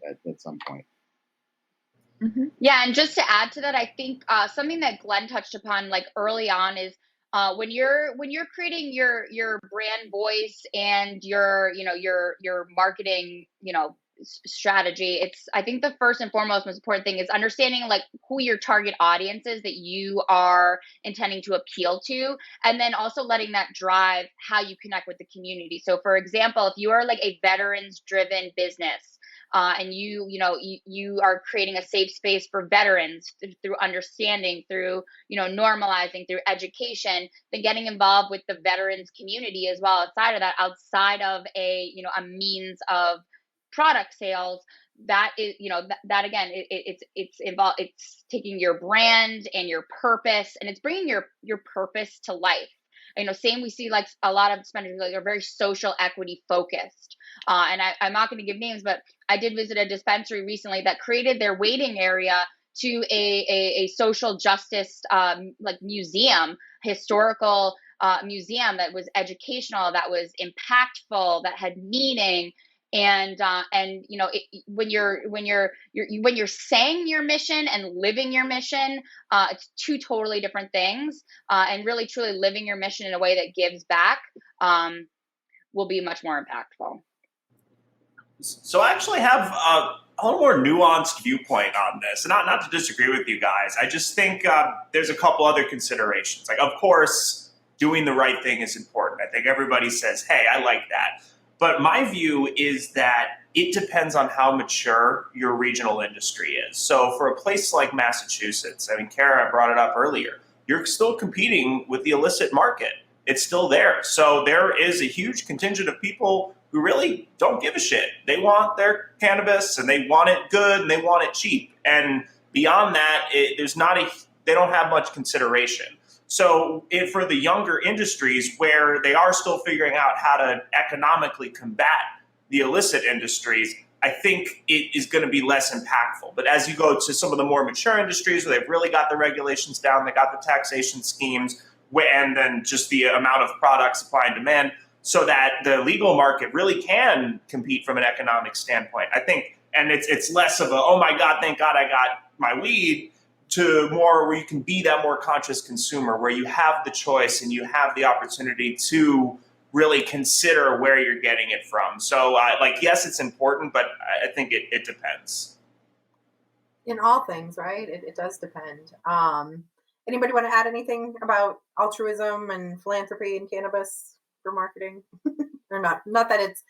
at some point. Mm-hmm. Yeah, and just to add to that, I think something that Glenn touched upon, like early on, is when you're creating your brand voice and your marketing strategy. I think the first and foremost most important thing is understanding like who your target audience is that you are intending to appeal to, and then also letting that drive how you connect with the community. So, for example, if you are like a veterans-driven business. And you are creating a safe space for veterans through understanding, through normalizing, through education, then getting involved with the veterans community as well. Outside of a means of product sales, that is that again, it's involved. It's taking your brand and your purpose, and it's bringing your purpose to life. Same, we see like a lot of dispensers like are very social equity focused. And I'm not going to give names, but I did visit a dispensary recently that created their waiting area to a social justice like museum, historical museum that was educational, that was impactful, that had meaning. And when you're saying your mission and living your mission, it's two totally different things. And really truly living your mission in a way that gives back will be much more impactful. So I actually have a little more nuanced viewpoint on this, and not to disagree with you guys. I just think there's a couple other considerations. Like, of course, doing the right thing is important. I think everybody says, hey, I like that. But my view is that it depends on how mature your regional industry is. So for a place like Massachusetts, I mean, Cara brought it up earlier, you're still competing with the illicit market. It's still there. So there is a huge contingent of people who really don't give a shit. They want their cannabis and they want it good and they want it cheap. And beyond that, they don't have much consideration. So for the younger industries where they are still figuring out how to economically combat the illicit industries, I think it is going to be less impactful. But as you go to some of the more mature industries where they've really got the regulations down, they got the taxation schemes, and then just the amount of product, supply and demand, so that the legal market really can compete from an economic standpoint. I think, and it's less of a, oh my God, thank God I got my weed, to more where you can be that more conscious consumer, where you have the choice and you have the opportunity to really consider where you're getting it from. So yes, it's important, but I think it depends. In all things, right? It does depend. Anybody want to add anything about altruism and philanthropy in cannabis for marketing? Or not that it's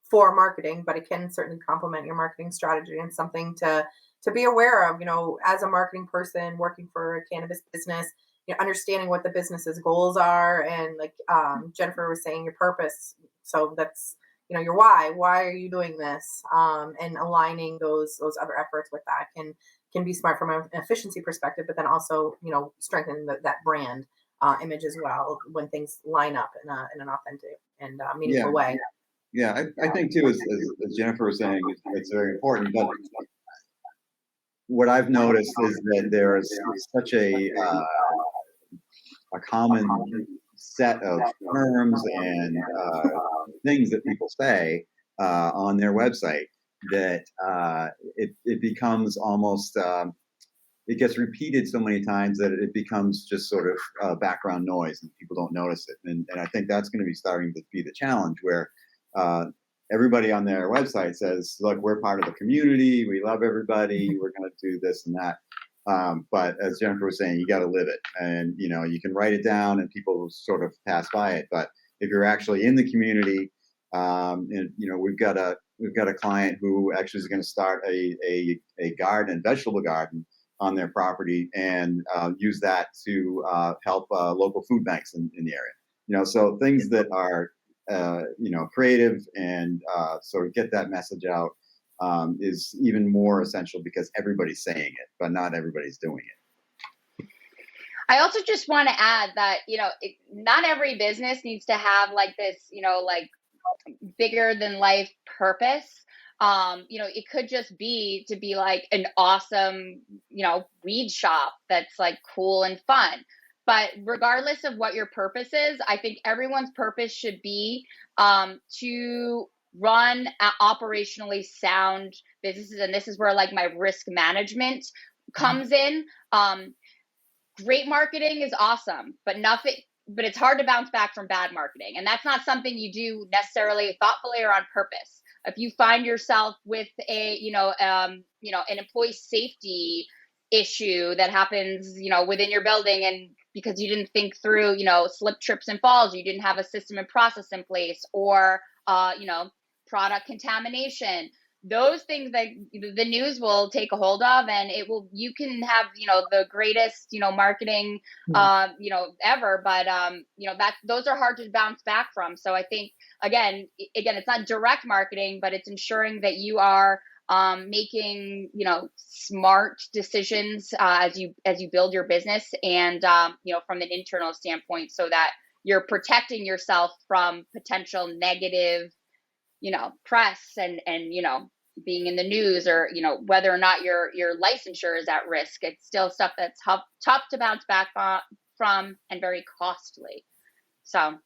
for marketing, but it can certainly complement your marketing strategy and something to be aware of, as a marketing person working for a cannabis business, understanding what the business's goals are, and like Jennifer was saying, your purpose. So that's, your why. Why are you doing this? And aligning those other efforts with that can be smart from an efficiency perspective, but then also, strengthen that brand image as well when things line up in an authentic and meaningful way. Yeah, I think too, as Jennifer was saying, it's very important. But what I've noticed is that there is such a common set of terms and things that people say on their website that it becomes almost it gets repeated so many times that it becomes just sort of background noise and people don't notice it. And I think that's going to be starting to be the challenge, where everybody on their website says, look, we're part of the community, we love everybody, we're going to do this and that. But as Jennifer was saying, you got to live it, and you can write it down and people sort of pass by it. But if you're actually in the community, and we've got a client who actually is going to start a garden, vegetable garden on their property, and use that to help local food banks in the area. So things that are creative and sort of get that message out. Is even more essential because everybody's saying it, but not everybody's doing it. I also just want to add that, not every business needs to have like this, like bigger than life purpose. It could just be to be like an awesome, weed shop that's like cool and fun. But regardless of what your purpose is, I think everyone's purpose should be to run operationally sound businesses. And this is where like my risk management comes in. Great marketing is awesome, but it's hard to bounce back from bad marketing. And that's not something you do necessarily thoughtfully or on purpose. If you find yourself with an employee safety issue that happens, within your building, and because you didn't think through, slip, trips, and falls, you didn't have a system and process in place, or, product contamination, those things that the news will take a hold of, and you can have, the greatest, marketing, ever, but, those are hard to bounce back from. So I think, again, it's not direct marketing, but it's ensuring that you are making, smart decisions as you build your business, and, from an internal standpoint, so that you're protecting yourself from potential negative, press and, being in the news, or, whether or not your licensure is at risk. It's still stuff that's tough to bounce back from and very costly. So.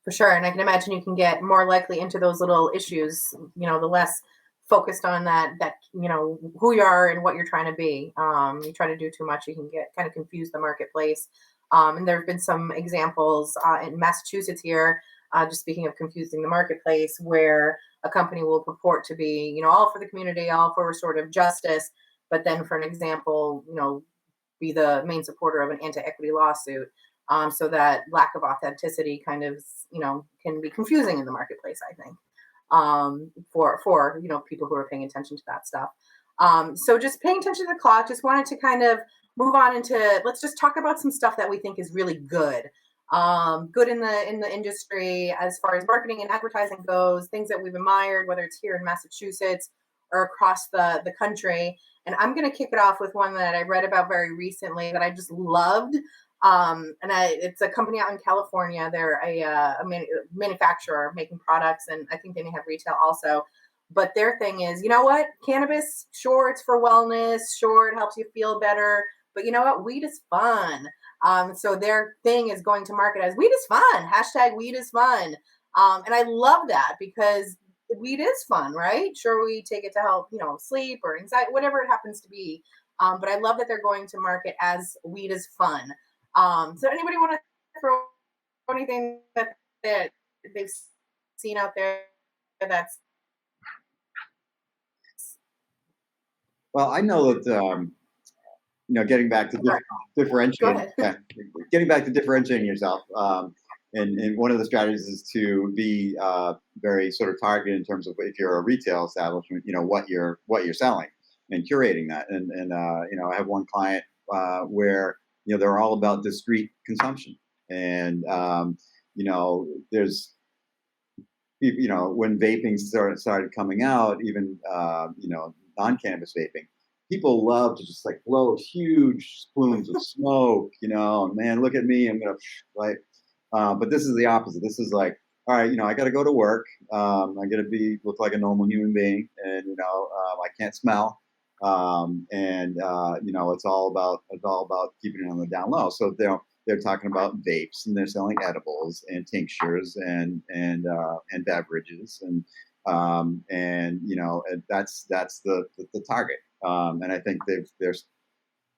For sure. And I can imagine you can get more likely into those little issues, the less focused on that, who you are and what you're trying to be. You try to do too much, you can get kind of confuse the marketplace. And there have been some examples in Massachusetts here, just speaking of confusing the marketplace, where a company will purport to be, all for the community, all for restorative justice, but then, for an example, be the main supporter of an anti-equity lawsuit. So that lack of authenticity kind of, can be confusing in the marketplace, I think, for people who are paying attention to that stuff. So just paying attention to the clock, just wanted to kind of move on into, let's just talk about some stuff that we think is really good. Good in the industry as far as marketing and advertising goes, things that we've admired, whether it's here in Massachusetts or across the country. And I'm going to kick it off with one that I read about very recently that I just loved. It's a company out in California. They're a manufacturer making products, and I think they may have retail also. But their thing is, cannabis, sure, it's for wellness, sure, it helps you feel better, but you know what? Weed is fun. So their thing is going to market as weed is fun, # weed is fun. And I love that because weed is fun, right? Sure, we take it to help, sleep or anxiety, whatever it happens to be. But I love that they're going to market as weed is fun. So anybody want to throw anything that they've seen out there that's... Well, I know that, getting back to differentiating, getting back to differentiating yourself. And one of the strategies is to be very sort of targeted in terms of, if you're a retail establishment, what you're selling and curating that. And I have one client where they're all about discrete consumption, and there's when vaping started coming out, even non-cannabis vaping, people love to just like blow huge plumes of smoke, and man, look at me, I'm gonna like. But this is the opposite. This is like, all right, I got to go to work. I got to look like a normal human being, and I can't smell. It's all about keeping it on the down low. So they're talking about vapes, and they're selling edibles and tinctures and beverages, and that's the target. And I think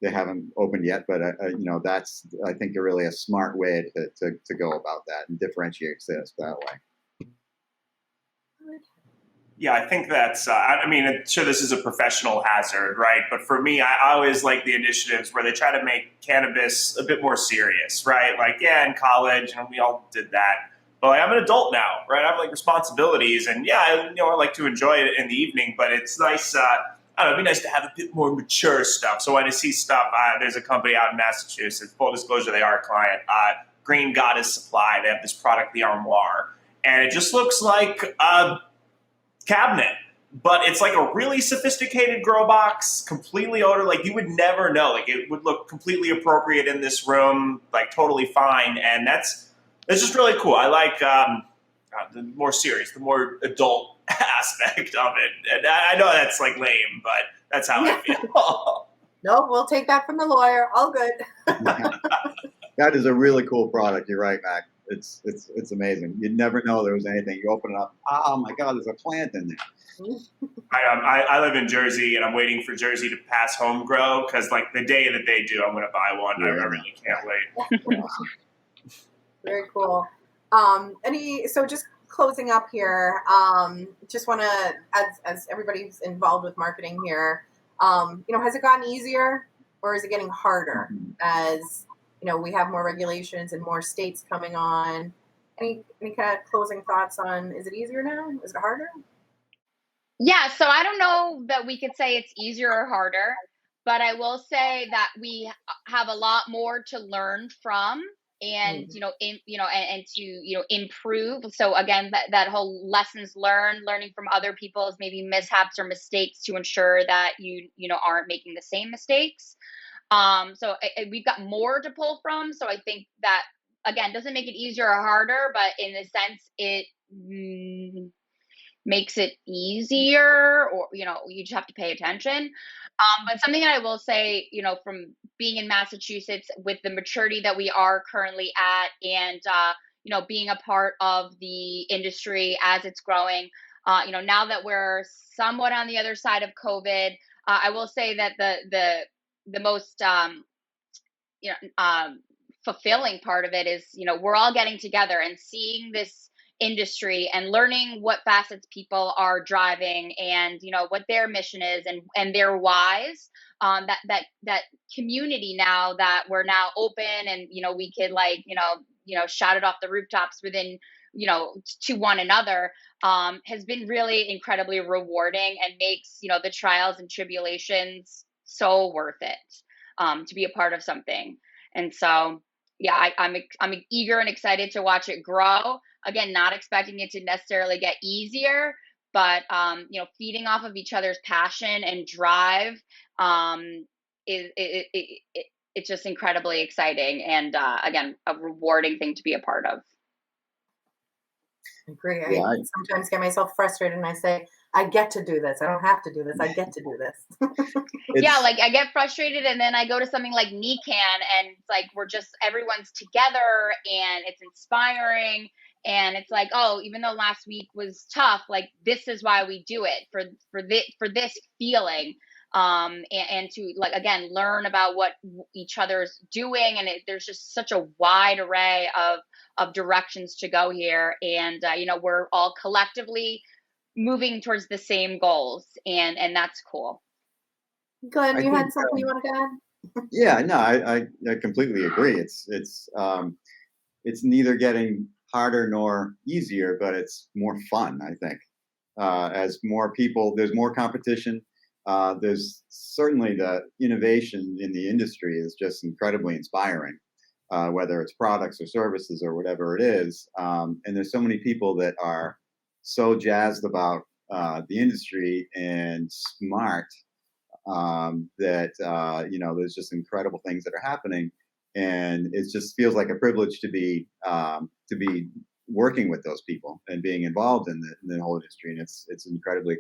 they haven't opened yet, but that's, I think, really a smart way to go about that and differentiate sales that way. Yeah, I think that's, I'm sure this is a professional hazard, right? But for me, I always like the initiatives where they try to make cannabis a bit more serious, right? Like, yeah, in college, we all did that. But I'm an adult now, right? I have like responsibilities, and yeah, I like to enjoy it in the evening, but it's nice, I don't know, it'd be nice to have a bit more mature stuff. So when I see stuff, there's a company out in Massachusetts, full disclosure, they are a client, Green Goddess Supply. They have this product, the Armoire, and it just looks like a cabinet, but it's like a really sophisticated grow box, completely odor. Like you would never know. Like it would look completely appropriate in this room, like totally fine. And that's just really cool. I like the more serious, the more adult aspect of it. And I know that's like lame, but that's how I feel. No, we'll take that from the lawyer. All good. That is a really cool product. You're right, Mac. It's amazing. You'd never know there was anything. You open it up, oh my God, there's a plant in there. I live in Jersey, and I'm waiting for Jersey to pass home grow, because like the day that they do, I'm going to buy one. Yeah. I really can't wait. Awesome. Very cool. So just closing up here, just want to, as everybody's involved with marketing here, has it gotten easier, or is it getting harder as we have more regulations and more states coming on? Any kind of closing thoughts on, is it easier now? Is it harder? Yeah, so I don't know that we could say it's easier or harder, but I will say that we have a lot more to learn from, and and to improve. So again, that whole lessons learned, learning from other people's maybe mishaps or mistakes to ensure that you aren't making the same mistakes. So we've got more to pull from. So I think that, again, doesn't make it easier or harder, but in a sense, it makes it easier, or, you just have to pay attention. But something that I will say, from being in Massachusetts with the maturity that we are currently at, and, being a part of the industry as it's growing, now that we're somewhat on the other side of COVID, I will say that the most fulfilling part of it is, we're all getting together and seeing this industry and learning what facets people are driving, and what their mission is, and their whys. That community, now that we're now open, and we could shout it off the rooftops within to one another, has been really incredibly rewarding, and makes the trials and tribulations so worth it, to be a part of something. And so, yeah, I'm eager and excited to watch it grow. Again, not expecting it to necessarily get easier, but feeding off of each other's passion and drive, it's just incredibly exciting, and again, a rewarding thing to be a part of. I agree. I sometimes get myself frustrated, and I say, I get to do this. I don't have to do this. I get to do this. Yeah, like I get frustrated, and then I go to something like NECAN, and it's like everyone's together, and it's inspiring. And it's like, oh, even though last week was tough, like this is why we do it, for this feeling, and to, like, again, learn about what each other's doing, and there's just such a wide array of directions to go here, and we're all collectively moving towards the same goals, and that's cool. Glenn, you had something you want to add? Yeah, no, I completely agree. It's neither getting harder nor easier, but it's more fun, I think. As more people, there's more competition. There's certainly the innovation in the industry is just incredibly inspiring, whether it's products or services or whatever it is. And there's so many people that are so jazzed about the industry and smart that there's just incredible things that are happening, and it just feels like a privilege to be working with those people and being involved in the whole industry, and it's incredibly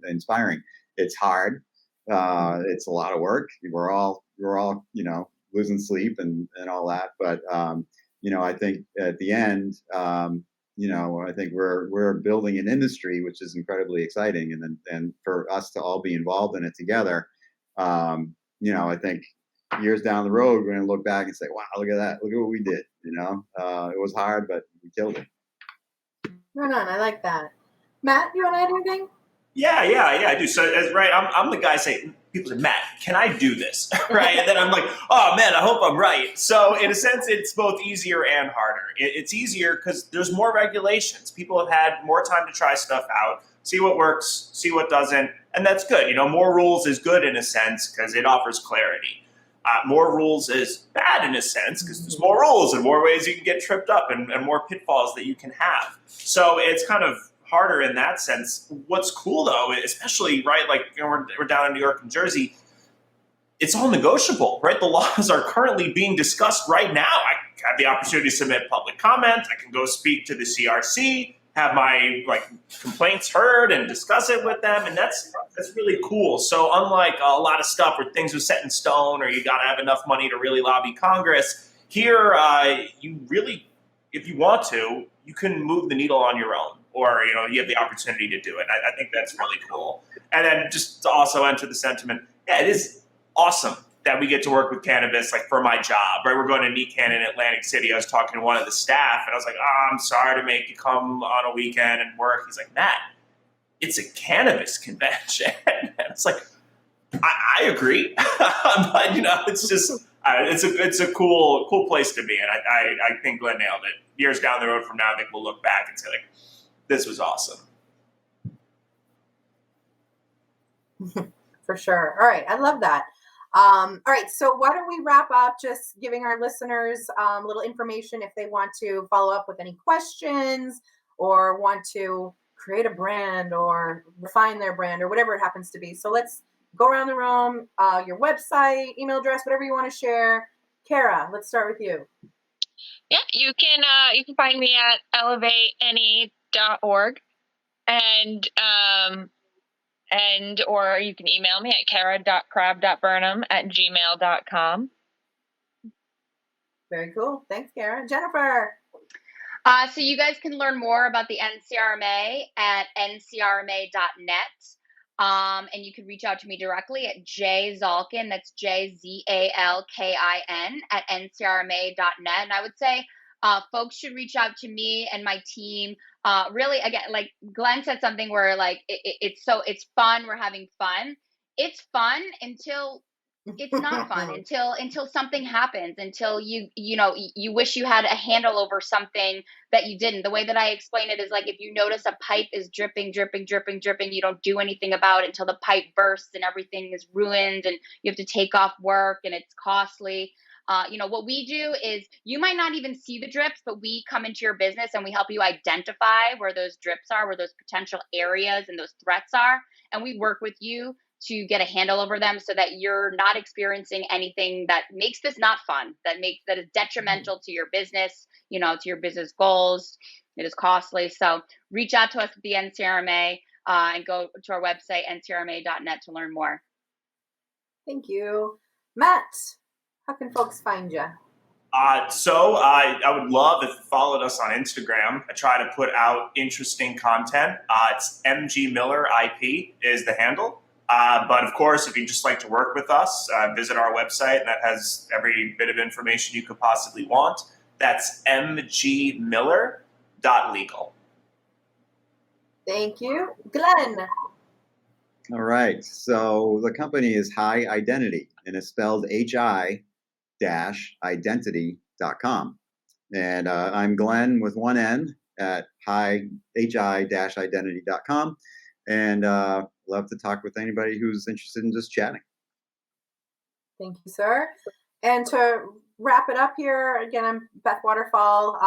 inspiring. It's hard. It's a lot of work. We're all losing sleep and all that, but I think at the end, I think we're building an industry which is incredibly exciting, and for us to all be involved in it together, I think years down the road we're going to look back and say, "Wow, look at that! Look at what we did." It was hard, but we killed it. Right on. I like that. Matt, you want to add anything? Yeah, I do. So, right, I'm the guy saying, people say, "Matt, can I do this?" Right? And then I'm like, "Oh, man, I hope I'm right." So, in a sense, it's both easier and harder. It's easier because there's more regulations. People have had more time to try stuff out, see what works, see what doesn't, and that's good. More rules is good in a sense because it offers clarity. More rules is bad in a sense because there's more rules and more ways you can get tripped up and more pitfalls that you can have. So it's kind of harder in that sense. What's cool though, especially right, like we're down in New York and Jersey, it's all negotiable, right? The laws are currently being discussed right now. I have the opportunity to submit public comment. I can go speak to the CRC, have my complaints heard and discuss it with them, and that's really cool. So unlike a lot of stuff where things are set in stone or you got to have enough money to really lobby Congress, here you really, if you want to, you can move the needle on your own, or you have the opportunity to do it. I think that's really cool. And then just to also enter the sentiment, yeah, it is awesome that we get to work with Cannabis, for my job, right? We're going to NECAN in Atlantic City. I was talking to one of the staff, and I was like, "Oh, I'm sorry to make you come on a weekend and work." He's like, "Matt, it's a cannabis convention." And it's like, I agree, but it's just it's a cool place to be, and I think Glenn nailed it. Years down the road from now, I think we'll look back and say this was awesome. For sure. All right, I love that. All right, so why don't we wrap up just giving our listeners a little information if they want to follow up with any questions or want to create a brand or refine their brand or whatever it happens to be. So let's go around the room, your website, email address, whatever you want to share. Cara, let's start with you. Yeah, you can find me at elevatene.org and or you can email me at cara.crabb.burnham@gmail.com. Very cool. Thanks, Cara. Jennifer. So you guys can learn more about the NCRMA at ncrma.net. And you can reach out to me directly at Zalkin, that's JZALKIN at ncrma.net. And I would say folks should reach out to me and my team. Really, again, like Glenn said something where it's fun. We're having fun. It's fun until it's not fun, until something happens, until you wish you had a handle over something that you didn't. The way that I explain it is if you notice a pipe is dripping, you don't do anything about it until the pipe bursts and everything is ruined and you have to take off work and it's costly. What we do is you might not even see the drips, but we come into your business and we help you identify where those drips are, where those potential areas and those threats are. And we work with you to get a handle over them so that you're not experiencing anything that makes this not fun, that is detrimental to your business, to your business goals. It is costly. So reach out to us at the NCRMA and go to our website, ncrma.net, to learn more. Thank you. Matt, how can folks find you? So I would love if you followed us on Instagram. I try to put out interesting content. It's MG Miller IP is the handle. But of course, if you just like to work with us, visit our website. That has every bit of information you could possibly want. That's mgmiller.legal. Thank you. Glenn. All right. So the company is High Identity, and it's spelled hi-identity.com. And I'm Glenn with one N at hi-identity.com. And love to talk with anybody who's interested in just chatting. Thank you, sir. And to wrap it up here, again, I'm Beth Waterfall.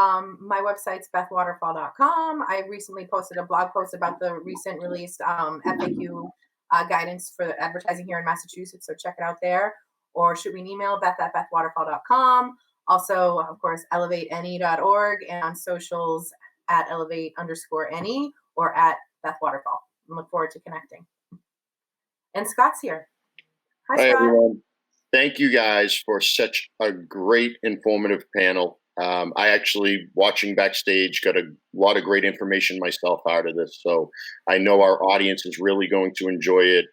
My website's bethwaterfall.com. I recently posted a blog post about the recent released FAQ guidance for advertising here in Massachusetts, so check it out there. Or shoot me an email, beth@bethwaterfall.com. Also, of course, elevatene.org, and on socials at elevate_NE or at Beth Waterfall. I look forward to connecting. And Scott's here. Hi, Hi, Scott. everyone. Thank you guys for such a great informative panel. I actually, watching backstage, got a lot of great information myself out of this. So I know our audience is really going to enjoy it.